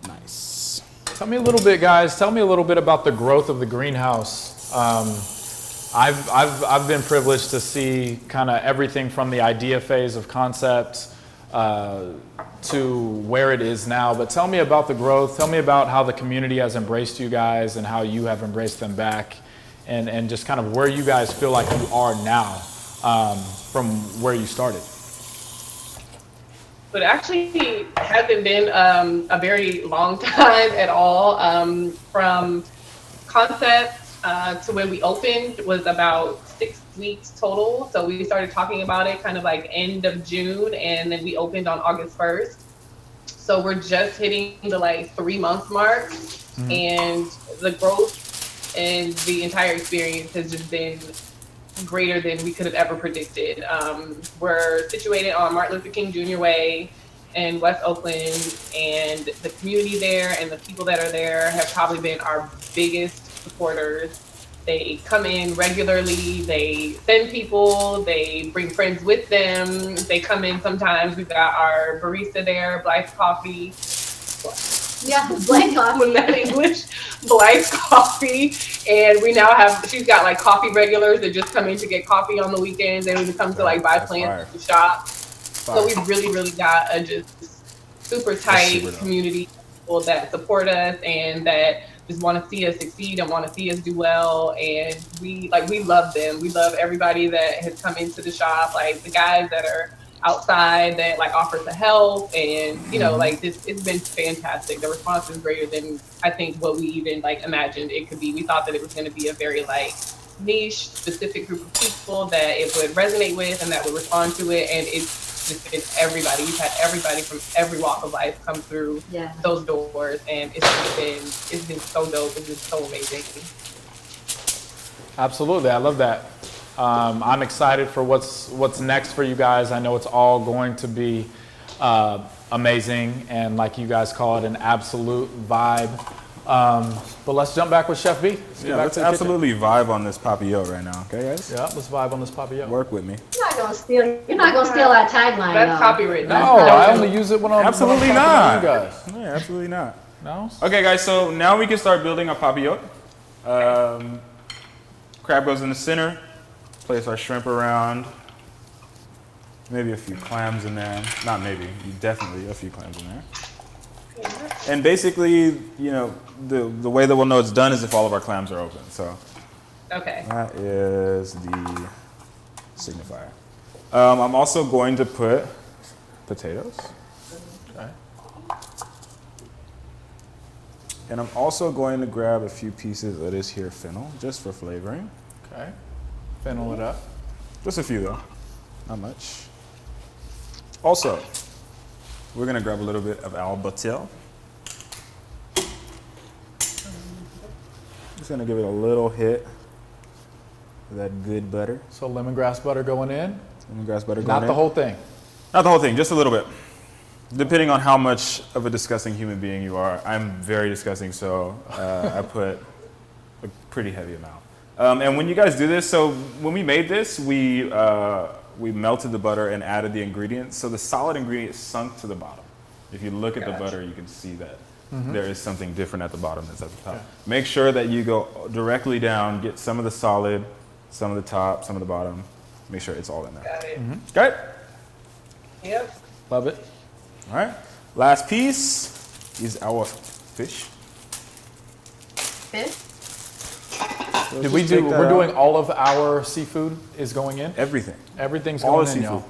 Nice. Tell me a little bit, guys. Tell me a little bit about the growth of the greenhouse. I've been privileged to see kind of everything from the idea phase of concept to where it is now. But tell me about the growth. Tell me about how the community has embraced you guys and how you have embraced them back, and just kind of where you guys feel like you are now from where you started. But actually hasn't been a very long time at all. From concept to when we opened was about 6 weeks total. So we started talking about it kind of like end of June, and then we opened on August 1st. So we're just hitting the like 3-month mark, and the growth and the entire experience has just been greater than we could have ever predicted. We're situated on Martin Luther King Jr. Way in West Oakland, and the community there and the people that are there have probably been our biggest supporters. They come in regularly. They send people. They bring friends with them. They come in sometimes. We've got our barista there, Blythe's Coffee. Yeah, black coffee. In that English, Blythe's Coffee. And we now have, she's got like coffee regulars that just come in to get coffee on the weekends. They don't even come to like buy plants at the shop. So we've really got a just super tight community of people that support us and that just want to see us succeed and want to see us do well. And we love them. We love everybody that has come into the shop, like the guys that are outside that like offer to help, and you know, like this, it's been fantastic. The response is greater than I think what we even like imagined it could be. We thought that it was going to be a very like niche, specific group of people that it would resonate with and that would respond to it, and it's just been everybody. We've had everybody from every walk of life come through those doors, and it's been so dope. It's been so amazing. Absolutely, I love that. I'm excited for what's next for you guys. I know it's all going to be amazing, and like you guys call it, an absolute vibe. But let's jump back with Chef B. Let's absolutely vibe on this papillote right now, okay, guys? Yeah, let's vibe on this papillote. Work with me. You're not gonna steal our tagline. That's copywritten. No, I only use it when I'm Absolutely when I'm not. talking to you guys. Yeah, absolutely not. No. Okay, guys. So now we can start building a papillote. Crab goes in the center. Place our shrimp around. Maybe a few clams in there. Not maybe. Definitely a few clams in there. And basically, you know, the way that we'll know it's done is if all of our clams are open. So Okay. that is the signifier. I'm also going to put potatoes. Okay. And I'm also going to grab a few pieces of this here fennel, just for flavoring. Okay. Fennel it up. Just a few though, not much. Also, we're gonna grab a little bit of albatil. Just gonna give it a little hit of that good butter. So lemongrass butter going in. Lemongrass butter going Not in. the whole thing. Not the whole thing, just a little bit. Depending on how much of a disgusting human being you are. I'm very disgusting, so I put a pretty heavy amount. And when you guys do this, so when we made this, we melted the butter and added the ingredients. So the solid ingredients sunk to the bottom. If you look at the butter, you can see that there is something different at the bottom that's at the top. Okay. Make sure that you go directly down, get some of the solid, some of the top, some of the bottom. Make sure it's all in there. Got it. Okay? Yep. Love it. All right. Last piece is our fish. Fish? So Did we just do? take that We're out. doing all of our seafood is going in. Everything. Everything's All going the in, seafood. y'all.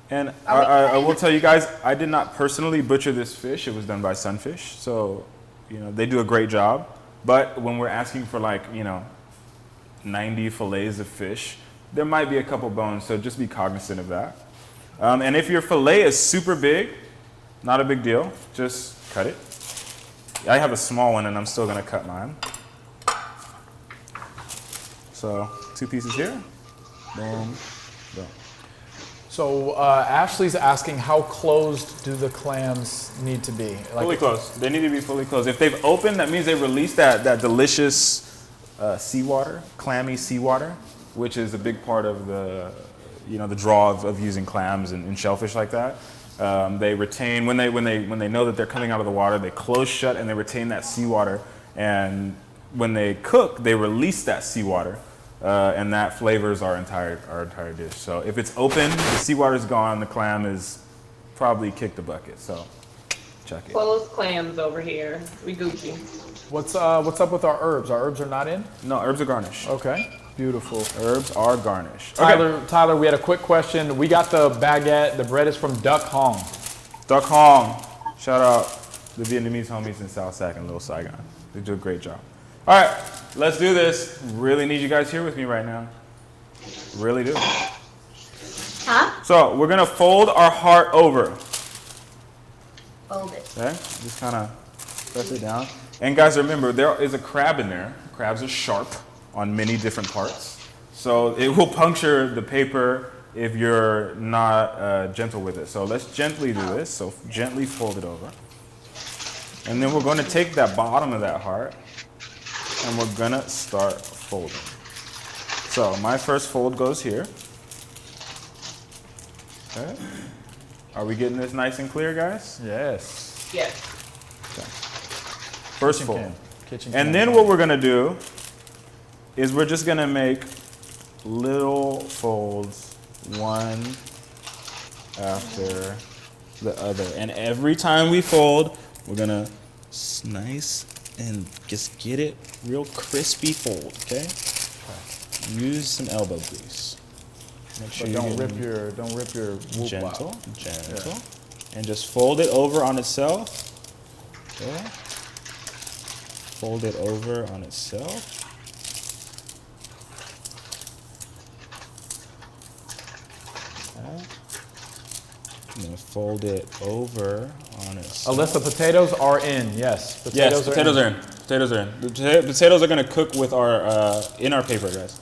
And I will tell you guys, I did not personally butcher this fish. It was done by Sunfish. So, you know, they do a great job. But when we're asking for like, you know, 90 fillets of fish, there might be a couple bones. So just be cognizant of that. And if your fillet is super big, not a big deal. Just cut it. I have a small one and I'm still going to cut mine. So 2 pieces here. Boom. Boom. So Ashley's asking, how closed do the clams need to be? Like, Fully closed. They need to be fully closed. If they've opened, that means they've released that delicious seawater, clammy seawater, which is a big part of the, you know, the draw of using clams and shellfish like that. They retain when they know that they're coming out of the water, they close shut and they retain that seawater. And when they cook, they release that seawater, and that flavors our entire dish. So if it's open, the seawater's gone, the clam is probably kicked the bucket. So check it. Closed clams over here. We Gucci. what's up with our herbs? Our herbs are not in. No, herbs are garnish. Okay. Beautiful. Herbs are garnish. Okay. Tyler, we had a quick question. We got the baguette. The bread is from Duck Hong. Duck Hong. Shout out the Vietnamese homies in South Sac and Little Saigon. They do a great job. All right, let's do this. Really need you guys here with me right now. Really do. Huh? So we're gonna fold our heart over. Fold it. Okay, just kind of press it down. And guys, remember, there is a crab in there. Crabs are sharp on many different parts. So it will puncture the paper if you're not gentle with it. So let's gently do this. So gently fold it over. And then we're going to take that bottom of that heart and we're going to start folding. So my first fold goes here. Okay. Are we getting this nice and clear, guys? Yes. Yes. First Kitchen fold. can. Kitchen And can. then what we're gonna do is we're just gonna make little folds, one after the other. And every time we fold, we're gonna slice and just get it real crispy fold, okay? Use some elbow grease. Make sure But you don't get rip your whoop gentle, wow. gentle. And just fold it over on itself. Okay. Fold it over on itself. Okay. I'm gonna fold it over on itself. Alyssa, potatoes are in. Yes. Yes, potatoes are in. Potatoes are in. The potatoes are gonna cook with our in our paper, guys.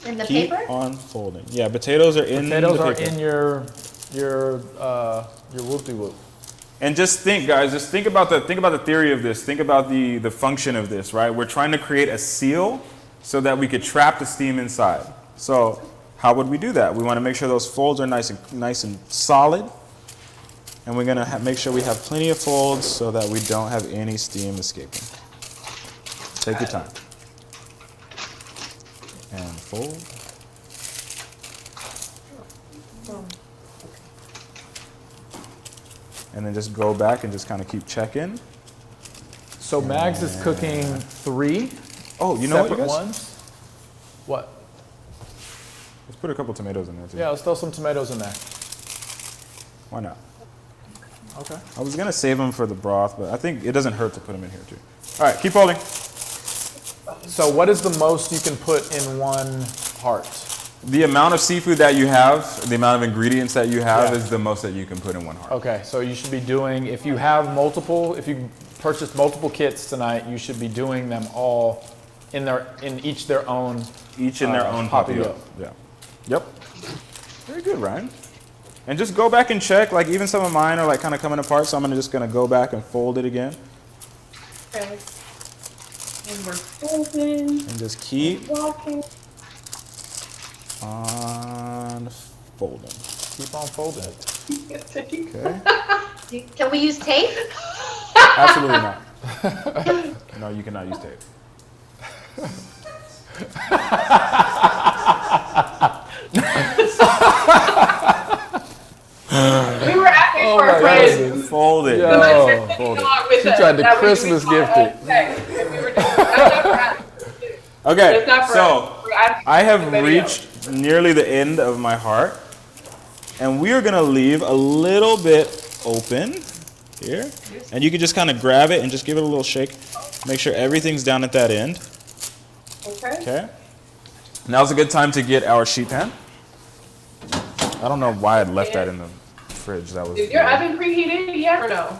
In the Keep paper? on folding. Yeah, potatoes are in Potatoes the are paper. in your whoop-de-whoop. And just think, guys, just think about the theory of this. Think about the function of this, right? We're trying to create a seal so that we could trap the steam inside. So how would we do that? We want to make sure those folds are nice and solid. And we're going to make sure we have plenty of folds so that we don't have any steam escaping. Take your time. And fold. And then just go back and just kind of keep checking. So Mags is cooking 3 Oh, you know what, you separate guys? ones. What? Let's put a couple tomatoes in there too. Yeah, let's throw some tomatoes in there. Why not? Okay. I was gonna save them for the broth, but I think it doesn't hurt to put them in here too. All right, keep folding. So what is the most you can put in one heart? The amount of seafood that you have, the amount of ingredients that you have Yeah. is the most that you can put in one heart. Okay, so you should be doing, if you purchased multiple kits tonight, you should be doing them all in each their own. Each in their own papillote. papillote. Yeah. Yep. Very good, Ryan. And just go back and check. Like even some of mine are like kind of coming apart, so I'm just gonna go back and fold it again. Okay. And we're folding. And just keep Walking. on folding. Keep on folding. Okay. Can we use tape? Absolutely not. No, you cannot use tape. We were asking for a friend. Fold it. Yo. Fold it. She tried to Christmas gift it. Okay, It's not for so us. We're asking I have for everybody reached nearly the end of my heart, and we are gonna leave a little bit open here, and you can just kind of grab it and just give it a little shake. Make sure everything's down at that end. Okay. Okay. Now's a good time to get our sheet pan. I don't know why I'd left that in the fridge. That was. Is your oven preheated yet or no?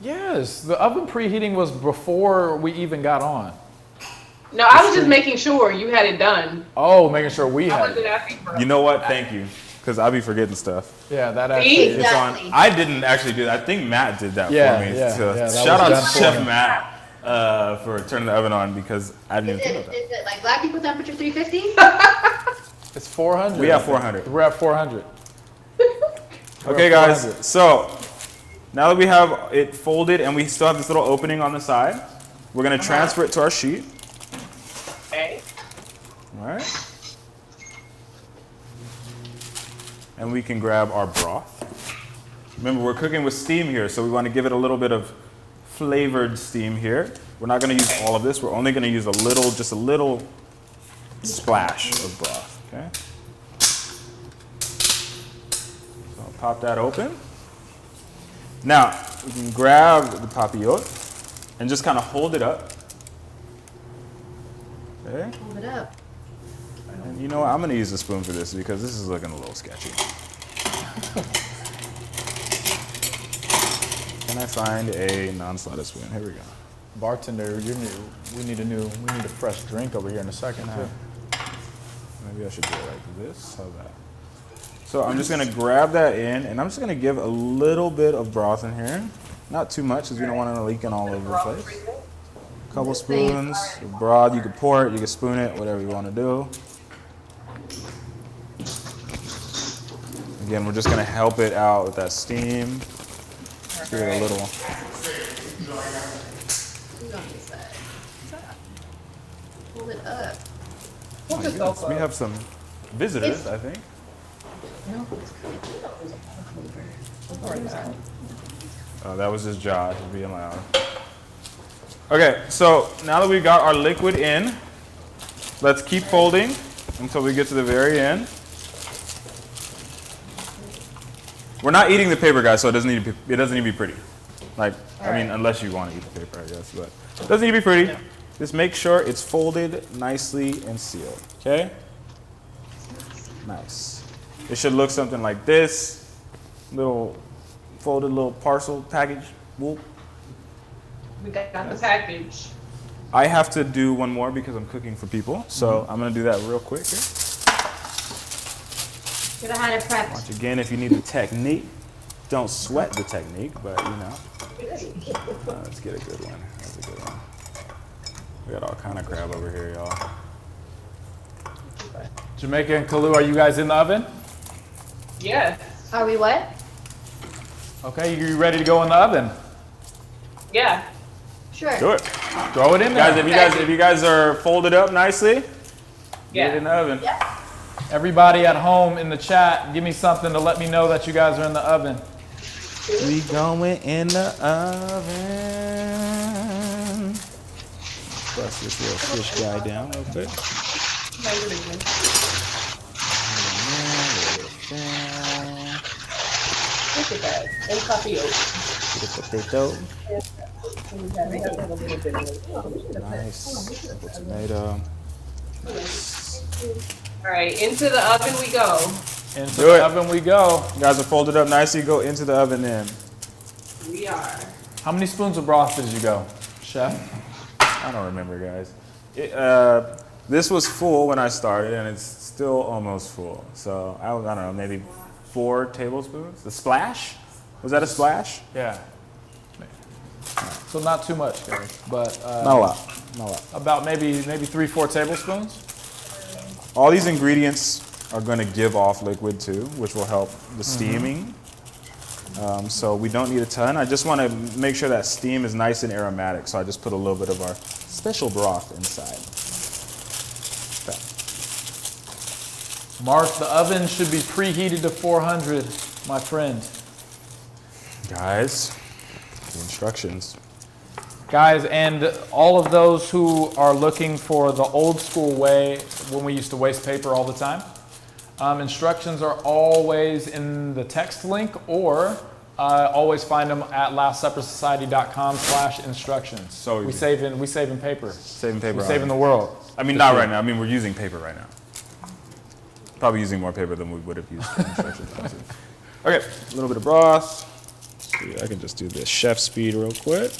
Yes, the oven preheating was before we even got on. No, I was just making sure you had it done. Oh, making sure we I had wasn't it. asking for You know what? Thank you, because I'll be forgetting stuff. Yeah, that actually See? is. It's on. Exactly. I didn't actually do that. I think Matt did that Yeah, for me. yeah, So yeah, that shout out was done to for Chef him. Matt for turning the oven on because I didn't Is even it, think about is it like black people temperature 350? It's 400. We have 400. We're at 400. that. Okay, guys. 400. So now that we have it folded and we still have this little opening on the side, we're gonna transfer it to our sheet. Okay. All right. And we can grab our broth. Remember, we're cooking with steam here, so we want to give it a little bit of flavored steam here. We're not going to use all of this. We're only going to use just a little splash of broth, okay? So I'll pop that open. Now, we can grab the papillote and just kind of hold it up. Okay? Hold it up. And you know what? I'm going to use a spoon for this because this is looking a little sketchy. Can I find a non-slotted spoon? Here we go. Bartender, we need a fresh drink over here in a second. Too. Maybe I should do it like this. How's that? So I'm just going to grab that in, and I'm just going to give a little bit of broth in here. Not too much, because we don't want it leaking all over the place. A couple spoons. Broth, you can pour it, you can spoon it, whatever you want to do. Again, we're just gonna help it out with that steam. Give it a little. Pull it up. We have some visitors, I think. Oh, that was just Josh being loud. Okay, so now that we got our liquid in, let's keep folding until we get to the very end. We're not eating the paper, guys, so it doesn't need to be pretty. Like, I mean, unless you want to eat the paper, I guess, but it doesn't need to be pretty. Just make sure it's folded nicely and sealed, okay? Nice. It should look something like this. Little folded little parcel package. Whoop. We got the package. I have to do one more because I'm cooking for people, so I'm gonna do that real quick here. Should have had it prepped. Once again, if you need the technique, don't sweat the technique, but you know. Let's get a good one. That's a good one. We got all kind of crab over here, y'all. Jamaica and Kalu, are you guys in the oven? Yes. Are we what? Okay, you ready to go in the oven? Yeah. Sure. Do it. Throw it in there. Guys, if you guys are folded up nicely, get it in the oven. Yep. Everybody at home in the chat, give me something to let me know that you guys are in the oven. We going in the oven. Bust this little fish guy down real quick. Look at that. And potato. Get a potato. Nice. Apple tomato. All right, into the oven we go. Into Do the it. oven we go. You guys are folded up nicely. Go into the oven then. We are. How many spoons of broth did you go, Chef? I don't remember, guys. This was full when I started, and it's still almost full. So I don't know, maybe 4 tablespoons. A splash? Was that a splash? Yeah. So not too much, guys, but Not a lot. Not a lot. about maybe 3-4 tablespoons. All these ingredients are going to give off liquid too, which will help the steaming. So we don't need a ton. I just want to make sure that steam is nice and aromatic. So I just put a little bit of our special broth inside. Okay. Mark, the oven should be preheated to 400, my friend. Guys, the instructions. Guys, and all of those who are looking for the old school way when we used to waste paper all the time, instructions are always in the text link, or always find them at lastsuppersociety.com/instructions. So we easy. saving paper. Saving paper. We're saving the world. I mean, not right now. I mean, we're using paper right now. Probably using more paper than we would have used for instructions. Okay, a little bit of broth. See, I can just do this chef speed real quick.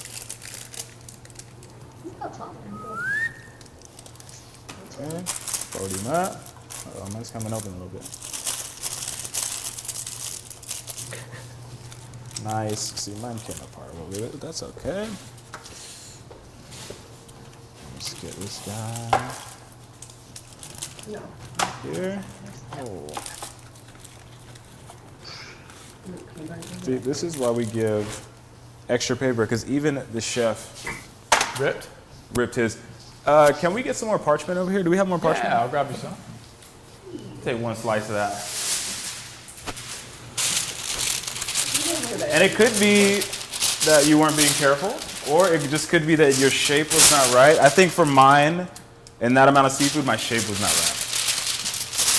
Okay, fold him up. Uh-oh, mine's coming open a little bit. Nice. See, mine came apart a little bit, but that's okay. Let's get this guy here. Oh. See, this is why we give extra paper, because even the chef ripped his. Can we get some more parchment over here? Do we have more parchment? Yeah, I'll grab you some. Take one slice of that. And it could be that you weren't being careful, or it just could be that your shape was not right. I think for mine, and that amount of seafood, my shape was not right.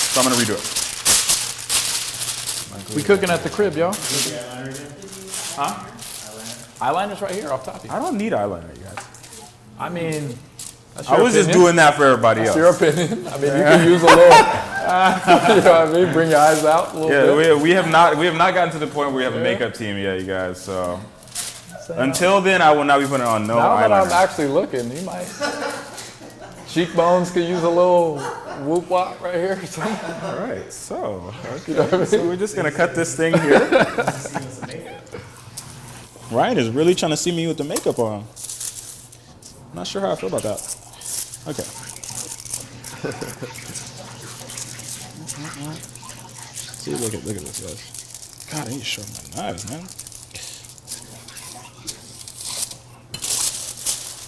So I'm gonna redo it. We cooking at the crib, yo. Huh? Eyeliner's right here off top of you. I don't need eyeliner, you guys. I mean, that's I your was just opinion. doing that for everybody That's else. your opinion. I mean, you can use a little, you know what I mean? Bring your eyes out a little Yeah, bit. we have not gotten to the point where we have a makeup team yet, you guys. So until then, I will not be putting on no Now that I'm eyeliner. actually looking, you might. Cheekbones could use a little whoop wop right here or something. All right, so You know what I mean? so we're just gonna cut this thing here. Ryan is really trying to see me with the makeup on. I'm not sure how I feel about that. Okay. See, look at this, guys. God, I need to sharpen my knives, man.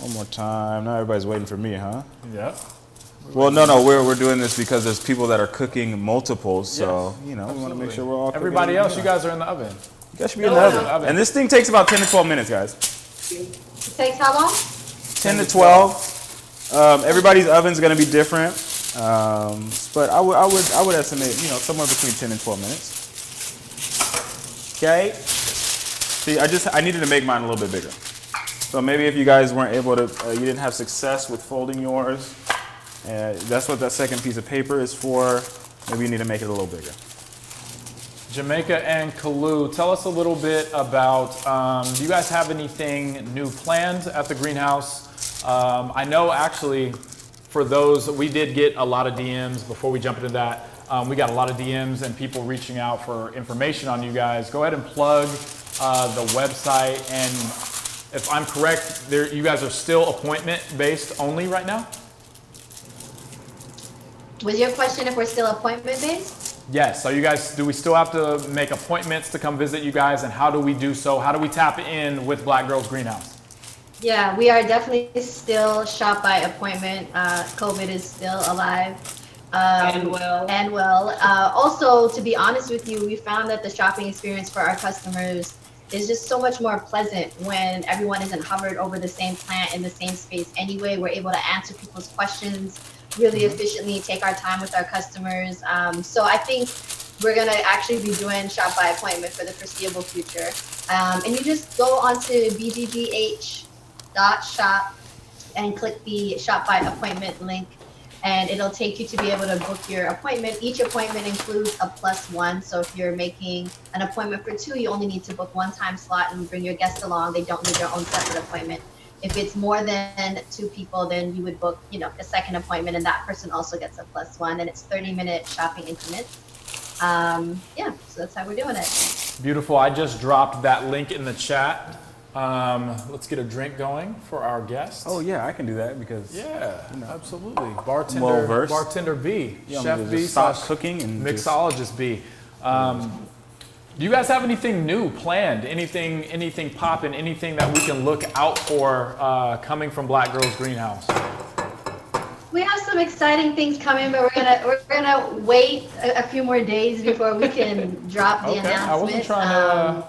One more time. Now everybody's waiting for me, huh? Yeah. Well, no, we're doing this because there's people that are cooking multiples, so Yes, we want to make sure we're all. Everybody else, you guys are in the oven. You guys should be in the oven. And this thing takes about 10 to 12 minutes, guys. It takes how long? 10 to 12. Everybody's oven's going to be different, but I would estimate somewhere between 10 and 12 minutes. Okay. See, I needed to make mine a little bit bigger. So maybe if you guys weren't able to, you didn't have success with folding yours, that's what that second piece of paper is for. Maybe you need to make it a little bigger. Jamaica and Kalu, tell us a little bit about, do you guys have anything new planned at the greenhouse? I know actually for those, we did get a lot of DMs before we jump into that. We got a lot of DMs and people reaching out for information on you guys. Go ahead and plug the website, and if I'm correct, you guys are still appointment-based only right now? Was your question if we're still appointment-based? Yes. So you guys, do we still have to make appointments to come visit you guys, and how do we do so? How do we tap in with Black Girls Greenhouse? Yeah, we are definitely still shop by appointment. COVID is still alive. And well. Also, to be honest with you, we found that the shopping experience for our customers is just so much more pleasant when everyone isn't hovered over the same plant in the same space anyway. We're able to answer people's questions really efficiently, take our time with our customers. So I think we're gonna actually be doing shop by appointment for the foreseeable future. And you just go onto bggh.shop and click the shop by appointment link, and it'll take you to be able to book your appointment. Each appointment includes a +1. So if you're making an appointment for 2, you only need to book 1 time slot and bring your guest along. They don't need their own separate appointment. If it's more than 2 people, then you would book, a second appointment, and that person also gets a +1, and it's 30-minute shopping increments. So that's how we're doing it. Beautiful. I just dropped that link in the chat. Let's get a drink going for our guests. Oh yeah, I can do that because Absolutely. Well-versed. Bartender B, Yeah, Chef B, stop cooking and mixologist B. Do you guys have anything new planned? Anything popping? Anything that we can look out for coming from Black Girls Greenhouse? We have some exciting things coming, but we're gonna wait a few more days before we can drop the announcement. I wasn't trying to.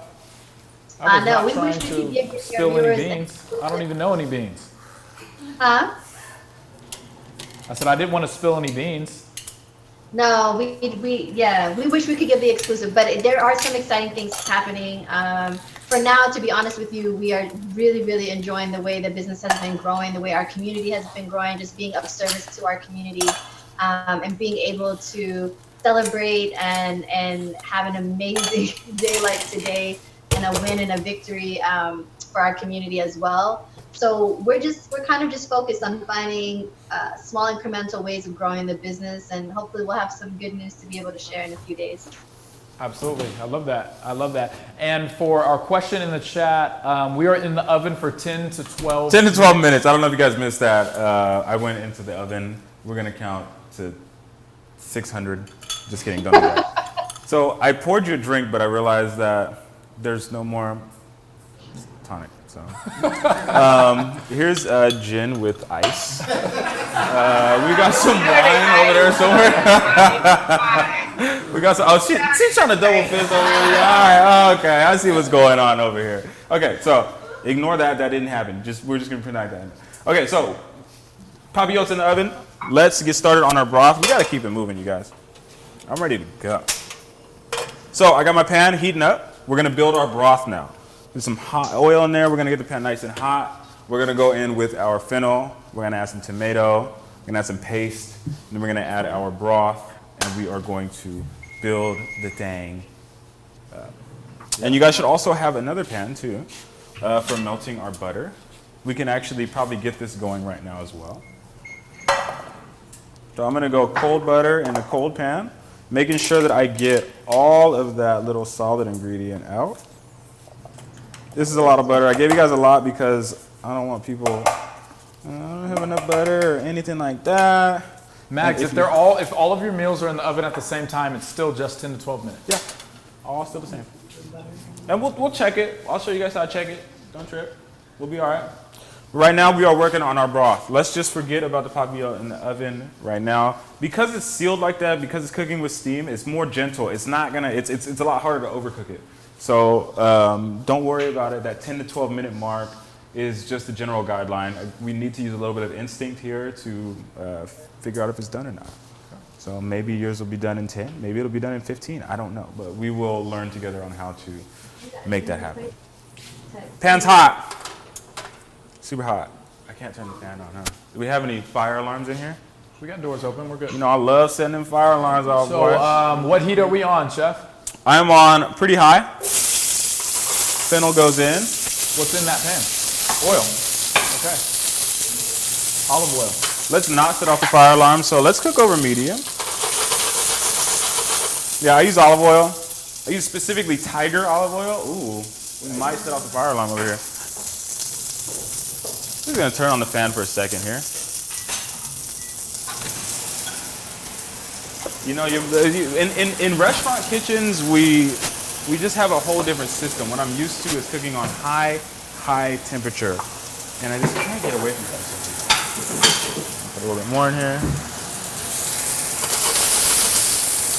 I was no, not we trying wish we to could give your spill any viewers beans. I don't even know any beans. Huh? I said I didn't want to spill any beans. No, we wish we could give the exclusive, but there are some exciting things happening. For now, to be honest with you, we are really, really enjoying the way the business has been growing, the way our community has been growing, just being of service to our community, and being able to celebrate and have an amazing day like today, and a win and a victory for our community as well. So we're kind of just focused on finding small incremental ways of growing the business, and hopefully we'll have some good news to be able to share in a few days. Absolutely. I love that. And for our question in the chat, we are in the oven for 10 to 12 10 to 12 minutes. I don't know if you guys missed that. I went into the oven. We're going to count to 600. Just kidding. Don't do that. So I poured you a drink, but I realized that there's no more tonic. So here's gin with ice. We got some wine over there somewhere. We got some. Oh, she's trying to double fist over here. All right, okay. I see what's going on over here. Okay, so ignore that. That didn't happen. We're just gonna pretend that. Okay, so papillotes in the oven. Let's get started on our broth. We gotta keep it moving, you guys. I'm ready to go. So I got my pan heating up. We're gonna build our broth now. There's some hot oil in there. We're gonna get the pan nice and hot. We're gonna go in with our fennel. We're gonna add some tomato. We're gonna add some paste. And then we're gonna add our broth, and we are going to build the thing. And you guys should also have another pan too for melting our butter. We can actually probably get this going right now as well. So I'm gonna go cold butter in a cold pan, making sure that I get all of that little solid ingredient out. This is a lot of butter. I gave you guys a lot because I don't want people I don't have enough butter or anything like that. Max, And if all of your meals are in the oven at the same time, it's still just 10 to 12 minutes. Yeah, all still the same. And we'll check it. I'll show you guys how to check it. Don't trip. We'll be all right. Right now, we are working on our broth. Let's just forget about the papillo in the oven right now. Because it's sealed like that, because it's cooking with steam, it's more gentle. It's not gonna, it's a lot harder to overcook it. So don't worry about it. That 10 to 12 minute mark is just a general guideline. We need to use a little bit of instinct here to figure out if it's done or not. So maybe yours will be done in 10, maybe it'll be done in 15, I don't know. But we will learn together on how to make that happen. Pan's hot. Super hot. I can't turn the fan on, huh? Do we have any fire alarms in here? We got doors open, we're good. You know, I love setting them fire alarms off, boys. So what heat are we on, Chef? I'm on pretty high. Fennel goes in. What's in that pan? Oil. Okay. Olive oil. Let's not set off the fire alarm, so let's cook over medium. Yeah, I use olive oil. I use specifically tiger olive oil. Ooh, we might set off the fire alarm over here. Just gonna turn on the fan for a second here. You know, in restaurant kitchens, we just have a whole different system. What I'm used to is cooking on high temperature, and I just can't get away from that. Put a little bit more in here.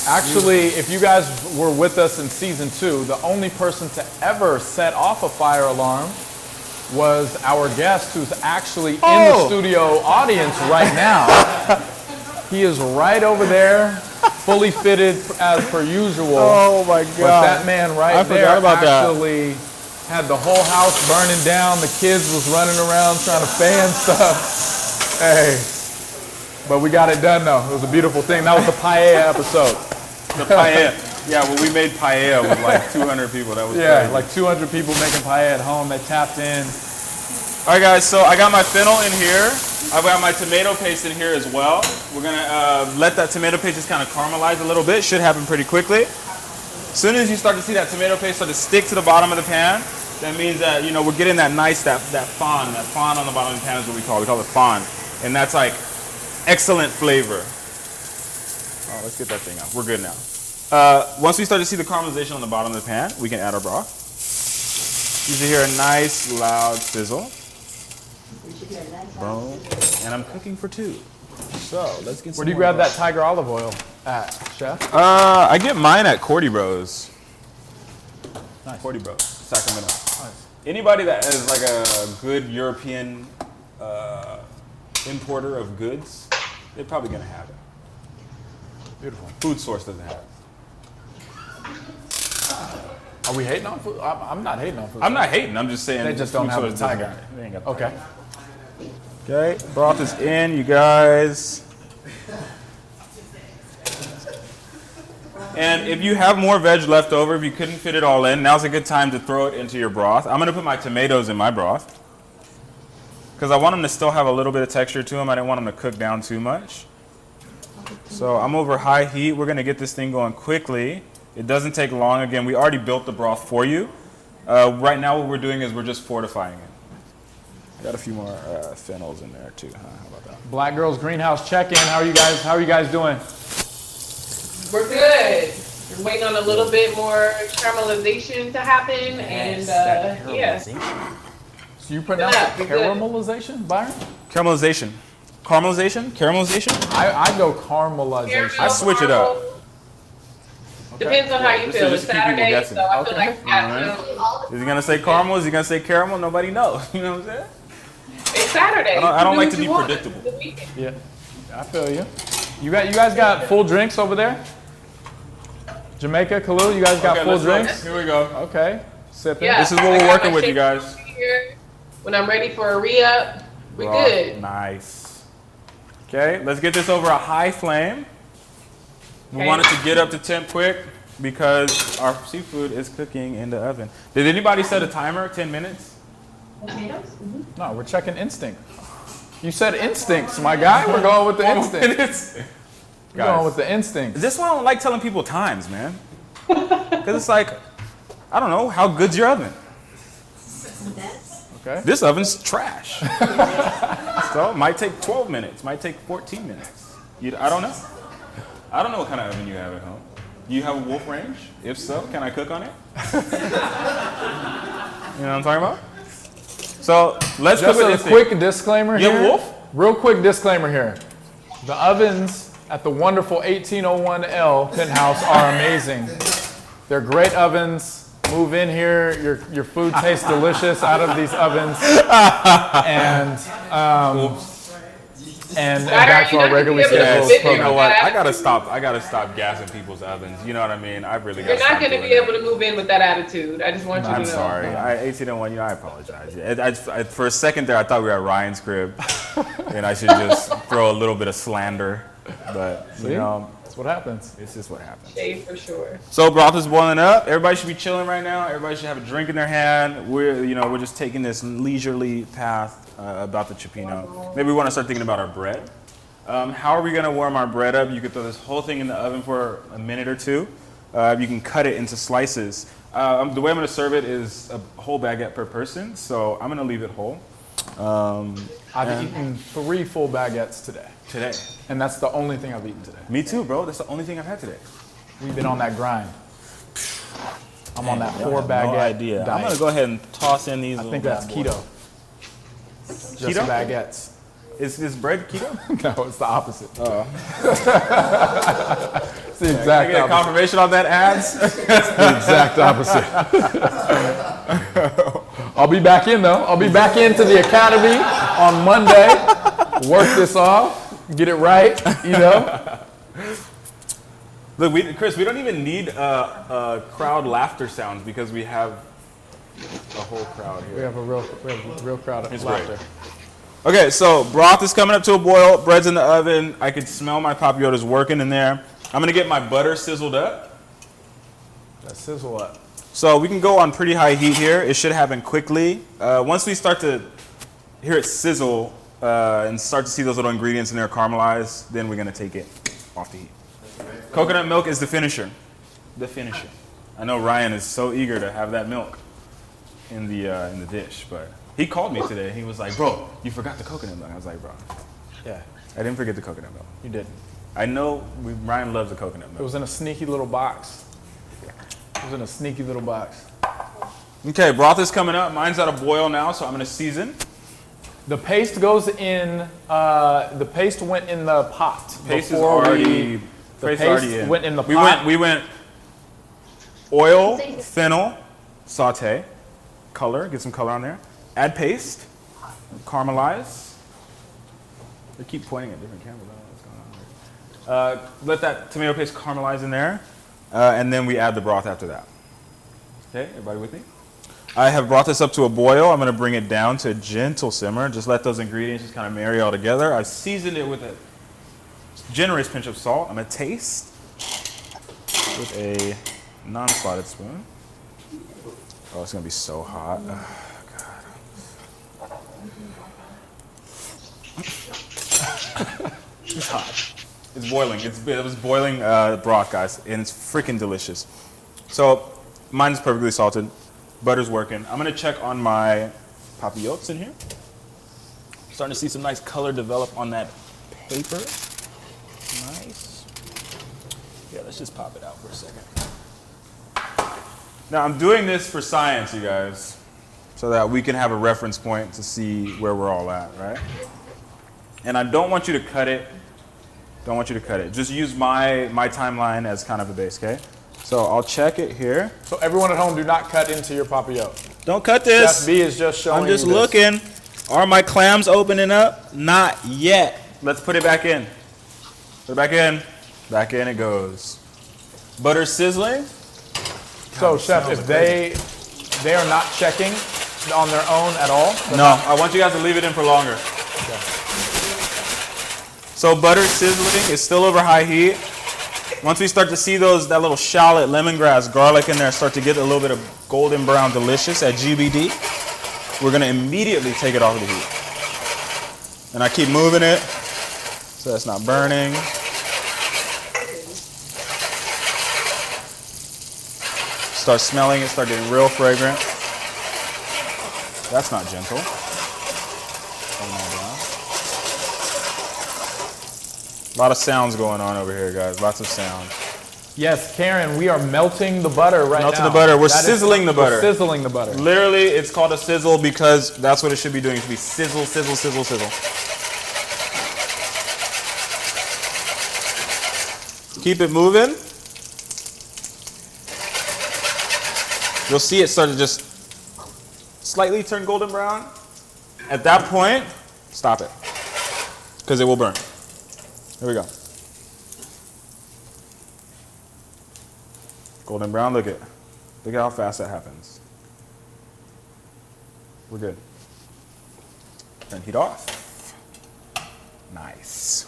Actually, if you guys were with us in season 2, the only person to ever set off a fire alarm was our guest, who's actually in the studio audience right now. He is right over there, fully fitted as per usual. Oh my God! But that man right there actually that. had the whole house burning down. The kids was running around trying to fan stuff. Hey, but we got it done though. It was a beautiful thing. That was the paella episode. The paella. Yeah, when we made paella with like 200 people, that was crazy. Like 200 people making paella at home. They tapped in. All right, guys, so I got my fennel in here. I've got my tomato paste in here as well. We're gonna let that tomato paste just kind of caramelize a little bit. Should happen pretty quickly. As soon as you start to see that tomato paste start to stick to the bottom of the pan, that means that, you know, we're getting that nice, that fond. That fond on the bottom of the pan is what we call it. We call it fond. And that's like excellent flavor. Oh, let's get that thing out. We're good now. Once we start to see the caramelization on the bottom of the pan, we can add our broth. You should hear a nice loud sizzle. Boom. And I'm cooking for 2. So let's get some. Where do you grab that tiger olive oil at, Chef? I get mine at Cordy Bros. Nice. Cordy Bros, Sacramento. Nice. Anybody that is like a good European importer of goods, they're probably gonna have it. Beautiful. Food Source doesn't have it. Are we hating on food? I'm not hating on food. I'm not hating. I'm just saying They just don't Food have Source the doesn't tiger. have it. They ain't got Okay. Okay, broth is in, you guys. And if you have more veg left over, if you couldn't fit it all in, now's a good time to throw it into your broth. I'm gonna put my tomatoes in my broth because I want them to still have a little bit of texture to them. I didn't want them to cook down too much. So I'm over high heat. We're gonna get this thing going quickly. It doesn't take long. Again, we already built the broth for you. Right now what we're doing is we're just fortifying it. Got a few more fennels in there too. Huh? How about that? Black Girls Greenhouse check-in. How are you guys doing? We're good. We're waiting on a little bit more caramelization to happen, and yeah. So you pronounce it We're good. caramelization, Byron? Caramelization. Caramelization? I go caramelization. I switch it up. Depends on how you This feel. is It's just keep people Saturday, guessing. so I feel Okay. like we got to. Is he gonna say caramel? Is he gonna say caramel? Nobody knows. You know what I'm saying? It's Saturday. I don't Do like what to you be want. predictable. It's the weekend. Yeah, I feel you. You guys got full drinks over there? Jamaica, Kalu, you guys got Okay, full let's go. drinks? Here we go. Okay, sipping. Yeah, This is what I we're got working my with, you shake guys. over here. When I'm ready for a re-up, we Broth. good. Nice. Okay, let's get this over a high flame. We Okay. want it to get up to temp quick because our seafood is cooking in the oven. Did anybody set a timer? 10 minutes? No, we're checking instinct. You said instincts, my guy. We're going with the instinct. Minutes. We're going with the instincts. This is why I don't like telling people times, man. Because it's like, I don't know, how good's your oven? Okay. This oven's trash. So it might take 12 minutes, might take 14 minutes. I don't know. I don't know what kind of oven you have at home. Do you have a wolf range? If so, can I cook on it? You know what I'm talking about? So let's Just cook a with this quick disclaimer You here. have a wolf? Real quick disclaimer here. The ovens at the wonderful 1801L penthouse are amazing. They're great ovens. Move in here. Your food tastes delicious out of these ovens. And back to our regularly scheduled You know program. what? I gotta stop gassing people's ovens. You know what I mean? I really You're gotta not stop going to doing be that. able to move in with that attitude. I just want you to know. I'm sorry. 1801, I apologize. For a second there, I thought we were at Ryan's crib, and I should just throw a little bit of slander. But See? you know, That's what happens. it's just what happens. Shade for sure. So broth is boiling up. Everybody should be chilling right now. Everybody should have a drink in their hand. We're just taking this leisurely path about the Cioppino. Maybe we want to start thinking about our bread. How are we going to warm our bread up? You could throw this whole thing in the oven for a minute or two. You can cut it into slices. The way I'm going to serve it is a whole baguette per person, so I'm going to leave it whole. I've eaten 3 full baguettes today. And that's the only thing I've eaten today. Me too, bro. That's the only thing I've had today. We've been on that grind. I'm on that Y'all 4 have baguette no idea. diet. I'm going to go ahead and toss in these. I think that's keto. Just Keto? baguettes. Is bread keto? No, it's the opposite. Oh. It's the Can I exact get a opposite. confirmation on that, ads? The exact opposite. I'll be back in though. I'll be back into the academy on Monday. Work this off, get it right, you know. Look, Chris, we don't even need crowd laughter sounds because we have a whole crowd We here. have a real crowd of It's laughter. great. Okay, so broth is coming up to a boil. Bread's in the oven. I could smell my papillotas working in there. I'm gonna get my butter sizzled up. That sizzle up. So we can go on pretty high heat here. It should happen quickly. Once we start to hear it sizzle and start to see those little ingredients in there caramelize, then we're gonna take it off the heat. Coconut milk is the finisher. The finisher. I know Ryan is so eager to have that milk in the dish, but he called me today. He was like, "Bro, you forgot the coconut milk." I was like, "Bro, Yeah, I didn't forget the coconut milk. you didn't. I know Ryan loves the coconut It milk." was in a sneaky little box. It was in a sneaky little box. Okay, broth is coming up. Mine's at a boil now, so I'm gonna season. The paste goes in. The paste went in the pot Paste is before already. The paste paste already in. went in the pot. We went oil, fennel, saute, color. Get some color on there. Add paste, caramelize. They keep pointing at different cameras. I don't know what's going on here. Let that tomato paste caramelize in there, and then we add the broth after that. Okay, everybody with me? I have brought this up to a boil. I'm going to bring it down to a gentle simmer. Just let those ingredients just kind of marry all together. I've seasoned it with a generous pinch of salt. I'm going to taste with a non-slotted spoon. Oh, it's going to be so hot. Oh, God. It's hot. It's boiling. It was boiling broth, guys, and it's freaking delicious. So mine's perfectly salted. Butter's working. I'm gonna check on my papillotes in here. Starting to see some nice color develop on that paper. Nice. Yeah, let's just pop it out for a second. Now I'm doing this for science, you guys, so that we can have a reference point to see where we're all at, right? And I don't want you to cut it. Don't want you to cut it. Just use my timeline as kind of a base, okay? So I'll check it here. So everyone at home, do not cut into your papillote. Don't cut this. Chef B is just showing I'm just you this. looking. Are my clams opening up? Not yet. Let's put it back in. Put it back in. Back in it goes. Butter sizzling. So chef, if they are not checking on their own at all. No, I want you guys to leave it in for longer. So butter sizzling. It's still over high heat. Once we start to see that little shallot, lemongrass, garlic in there start to get a little bit of golden brown delicious at GBD, we're gonna immediately take it off the heat. And I keep moving it so that's not burning. Start smelling it, start getting real fragrant. That's not gentle. A lot of sounds going on over here, guys. Lots of sound. Yes, Karen, we are melting the butter right now. Melting the butter. We're That is- sizzling the butter. We're sizzling the butter. Literally, it's called a sizzle because that's what it should be doing. It should be sizzle, sizzle, sizzle, sizzle. Keep it moving. You'll see it start to just slightly turn golden brown. At that point, stop it because it will burn. Here we go. Golden brown, look at how fast that happens. We're good. Turn heat off. Nice.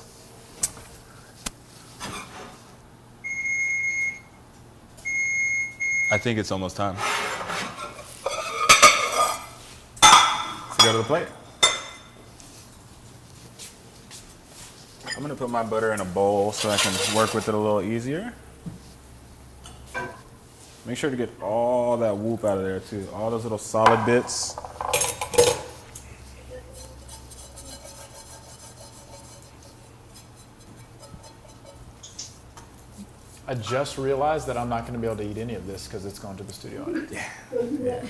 I think it's almost time. Let's go to the plate. I'm gonna put my butter in a bowl so I can work with it a little easier. Make sure to get all that whoop out of there too. All those little solid bits. I just realized that I'm not going to be able to eat any of this because it's going to the studio. Yeah.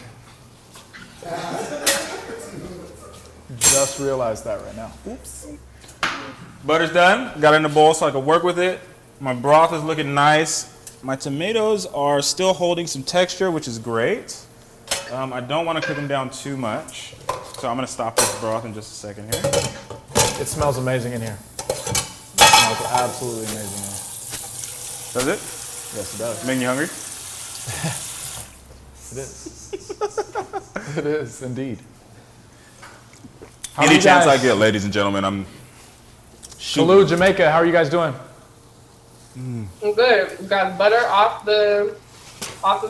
Just realized that right now. Oops. Butter's done. Got it in a bowl so I can work with it. My broth is looking nice. My tomatoes are still holding some texture, which is great. I don't want to cook them down too much. So I'm going to stop this broth in just a second here. It smells amazing in here. It smells absolutely amazing in here. Does it? Yes, it does. Making you hungry? It is. It is, indeed. Any chance I get, ladies and gentlemen, I'm shooting. Kalu, Jamaica, how are you guys doing? I'm good. We got butter off the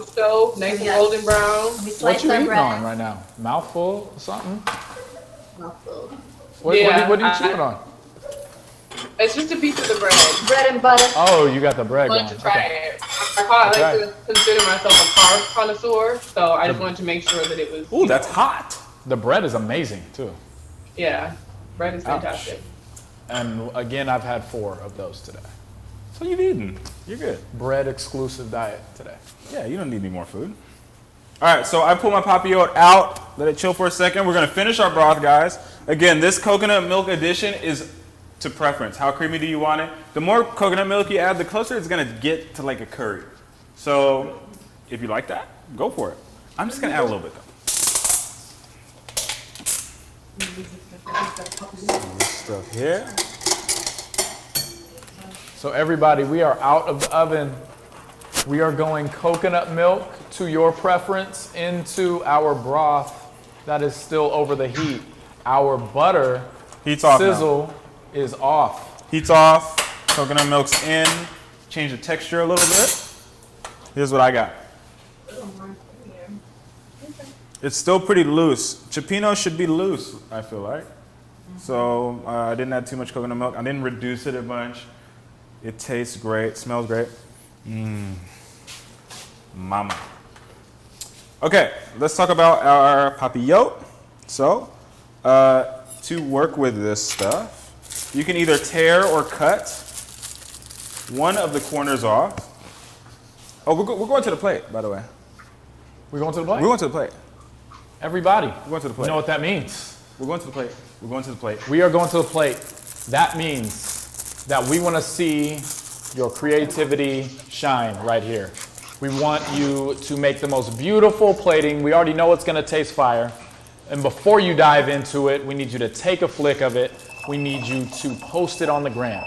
stove, nice and golden brown. We What sliced you our eating bread. on right now? Mouthful or something? Mouthful. What Yeah, are you chewing on? It's just a piece of the bread. Bread and butter. Oh, you got the bread I going. wanted to try Okay. it. I like Okay. to consider myself a carb connoisseur, so I just wanted to make sure that it was. Ooh, that's hot. The bread is amazing too. Yeah, bread is fantastic. And again, I've had 4 of those today. So you've eaten. You're good. Bread exclusive diet today. Yeah, you don't need any more food. All right, so I pull my papillote out, let it chill for a second. We're gonna finish our broth, guys. Again, this coconut milk addition is to preference. How creamy do you want it? The more coconut milk you add, the closer it's gonna get to like a curry. So if you like that, go for it. I'm just gonna add a little bit though. This stuff here. So everybody, we are out of the oven. We are going coconut milk to your preference into our broth that is still over the heat. Our butter Heat's off now. sizzle is off. Heat's off, coconut milk's in. Change the texture a little bit. Here's what I got. It's still pretty loose. Cioppino should be loose, I feel like. So I didn't add too much coconut milk. I didn't reduce it a bunch. It tastes great, smells great. Mama. Okay, let's talk about our papillote. So, to work with this stuff, you can either tear or cut one of the corners off. Oh, we're going to the plate, by the way. We're going to the plate. We're going to the plate. Everybody, We're going to the you plate. know what that means. We're going to the plate. We're going to the plate. We are going to the plate. That means that we want to see your creativity shine right here. We want you to make the most beautiful plating. We already know it's going to taste fire. And before you dive into it, we need you to take a flick of it. We need you to post it on the gram.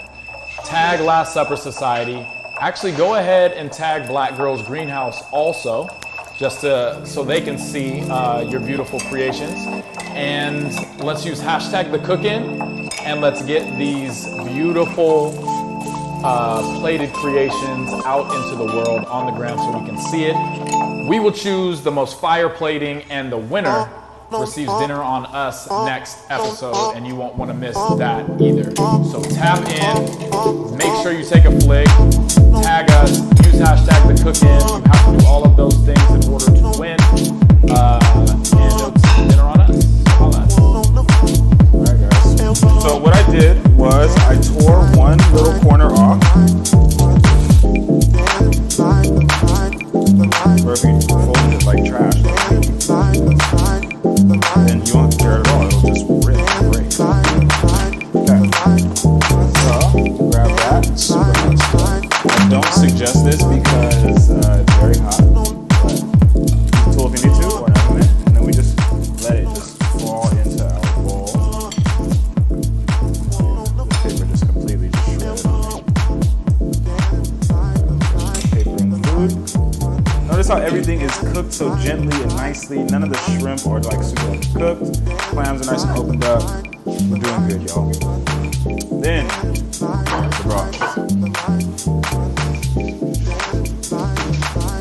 Tag Last Supper Society. Actually, go ahead and tag Black Girls Greenhouse also, just so they can see your beautiful creations. And let's use hashtag the cook-in, and let's get these beautiful plated creations out into the world on the ground so we can see it. We will choose the most fire plating, and the winner receives dinner on us next episode, and you won't want to miss that either. So tap in, make sure you take a flick, tag us, use hashtag the cook-in. You have to do all of those things in order to win, and it's dinner on us. Holla at us. All right, guys. So what I did was I tore one little corner off. Or if you fold it like trash, then you won't tear it at all. It'll just rip and break. Okay. So, grab that. Super hot stuff. I don't suggest this because it's very hot. But tool if you need to, or not in it. And then we just let it just fall into our bowl. This paper just completely just shredded. Papering the food. Notice how everything is cooked so gently and nicely. None of the shrimp are like super cooked. Clams are nice and opened up. We're doing good, y'all. Then, the broth.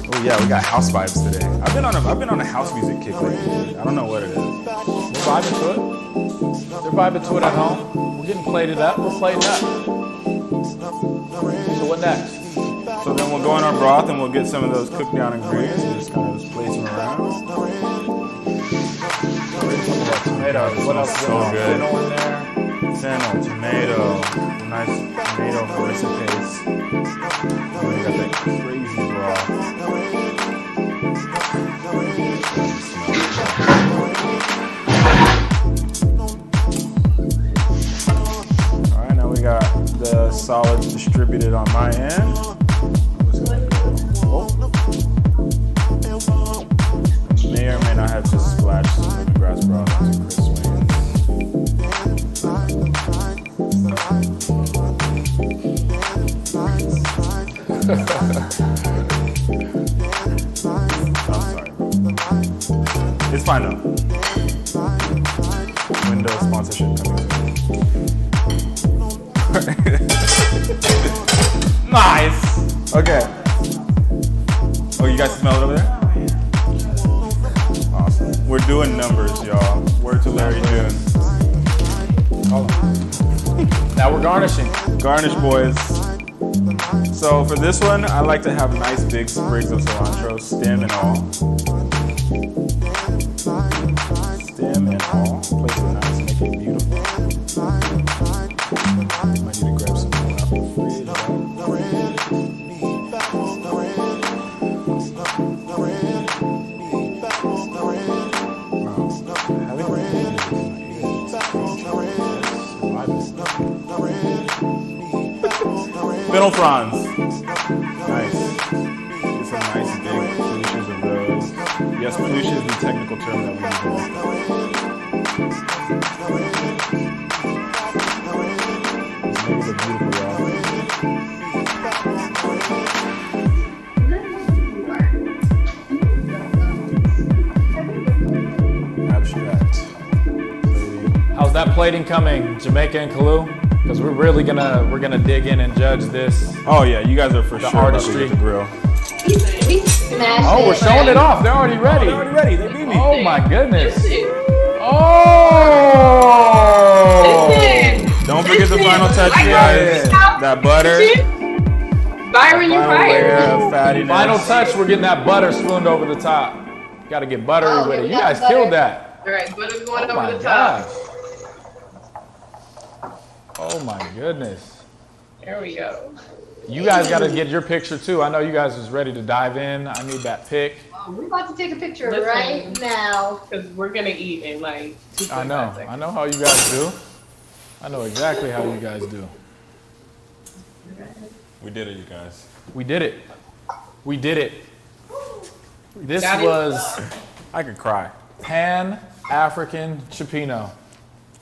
Oh yeah, we got house vibes today. I've been on a house music kick lately. I don't know what it is. We're vibing to it. They're vibing to it at home. We're getting plated up. We're plating up. So what next? So then we'll go in our broth and we'll get some of those cooked down ingredients and just kind of just place them around. Tomatoes. What else? So good. Fennel in there. Fennel, tomato, nice tomato harissa paste. And we got that crazy broth. All right, now we got the solids distributed on my end. May or may not have to splash some lemongrass broth into Chris Wayne's. I'm sorry. It's fine though. Windows sponsorship coming soon. Nice. Okay. Oh, you guys smell it over there? Awesome. We're doing numbers, y'all. Word to Larry June. Now we're garnishing. Garnish, boys. So for this one, I like to have nice big sprigs of cilantro, stem and all. Stem and all. Place it nice, make it beautiful. Might need to grab some more out of the fridge. Fennel fronds. Nice. Get some nice big plouches of those. Yes, plouche is the technical term that we use. Let's make it look beautiful, y'all. How's that plating coming, Jamaica and Kalu? Because we're gonna dig in and judge this. Oh yeah, you guys are for The sure artistry. about to get the grill. We smashed Oh, we're it. showing it off. They're already ready. They're already ready. They beat me. Oh my goodness. Oh! Don't forget the final touch, guys. That butter. Byron, you're Final layer fired. of fattiness. Final touch, we're getting that butter spooned over the top. Got to get buttery Oh, with it. we You got guys butter. killed that. All right, butter's going Oh my over the top. gosh. Oh my goodness. There we go. You guys got to get your picture too. I know you guys was ready to dive in. I need that pic. We're about to take a picture Listen. right now. Because we're going to eat in like 2.5 I know. seconds. I know how you guys do. I know exactly how you guys do. We did it, you guys. We did it. We did it. This Got it. was I could cry. Pan-African Cioppino.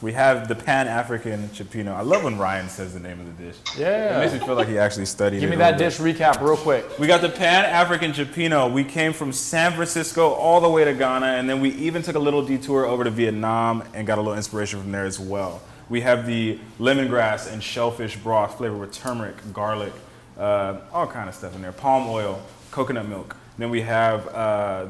We have the Pan-African Cioppino. I love when Ryan says the name of the dish. It makes me Yeah. feel like he actually studied Give it me a that little dish recap real quick. bit. We got the Pan-African Cioppino. We came from San Francisco all the way to Ghana, and then we even took a little detour over to Vietnam and got a little inspiration from there as well. We have the lemongrass and shellfish broth flavored with turmeric, garlic, all kind of stuff in there, palm oil, coconut milk. Then we have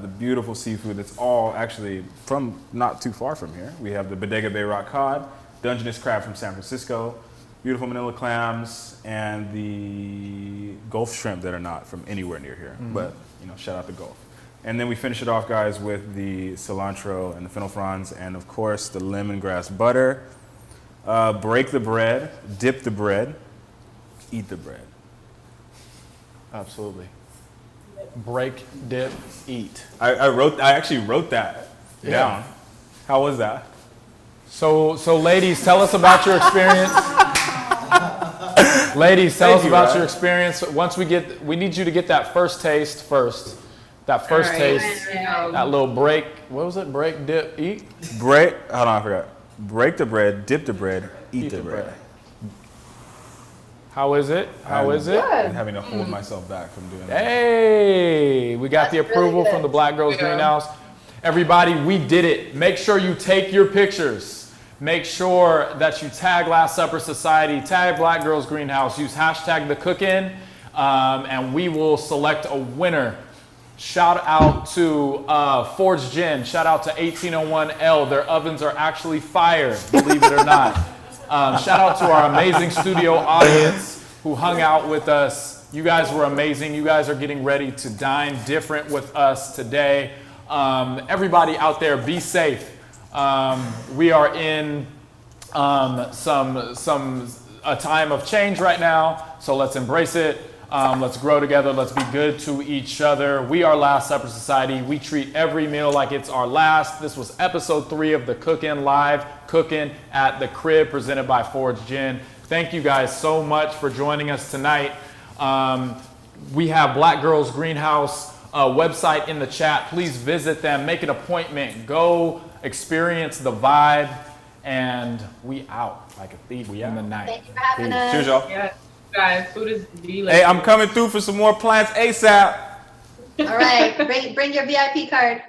the beautiful seafood that's all actually from not too far from here. We have the Bodega Bay Rock Cod, Dungeness crab from San Francisco, beautiful manila clams, and the Gulf shrimp that are not from anywhere near here. But, you know, shout out to Gulf. And then we finish it off, guys, with the cilantro and the fennel fronds, and of course the lemongrass butter. Break the bread, dip the bread, eat the bread. Absolutely. Break, dip, eat. I actually wrote that down. How was that? So ladies, tell us about your experience. Ladies, tell us about your experience. Once we need you to get that first taste first. That first taste, that little break. What was it? Break, dip, eat? Hold on, I forgot. Break the bread, dip the bread, eat the bread. How is it? How is it? I'm having to hold myself back from doing that. Hey, we got the approval from the Black Girls Greenhouse. Everybody, we did it. Make sure you take your pictures. Make sure that you tag Last Supper Society, tag Black Girls Greenhouse, use hashtag the cook-in, and we will select a winner. Shout out to Forge Gin. Shout out to 1801L. Their ovens are actually fire, believe it or not. Shout out to our amazing studio audience who hung out with us. You guys were amazing. You guys are getting ready to dine different with us today. Everybody out there, be safe. We are in a time of change right now, so let's embrace it. Let's grow together. Let's be good to each other. We are Last Supper Society. We treat every meal like it's our last. This was episode 3 of the Cook-In Live, Cookin' at the Crib, presented by Forge Gin. Thank you guys so much for joining us tonight. We have Black Girls Greenhouse website in the chat. Please visit them. Make an appointment. Go experience the vibe. And we out like a thief in the night. Thank you for having us. Cheers, y'all. Yeah, guys, food is delicious. Hey, I'm coming through for some more plants ASAP. All right, bring your VIP card.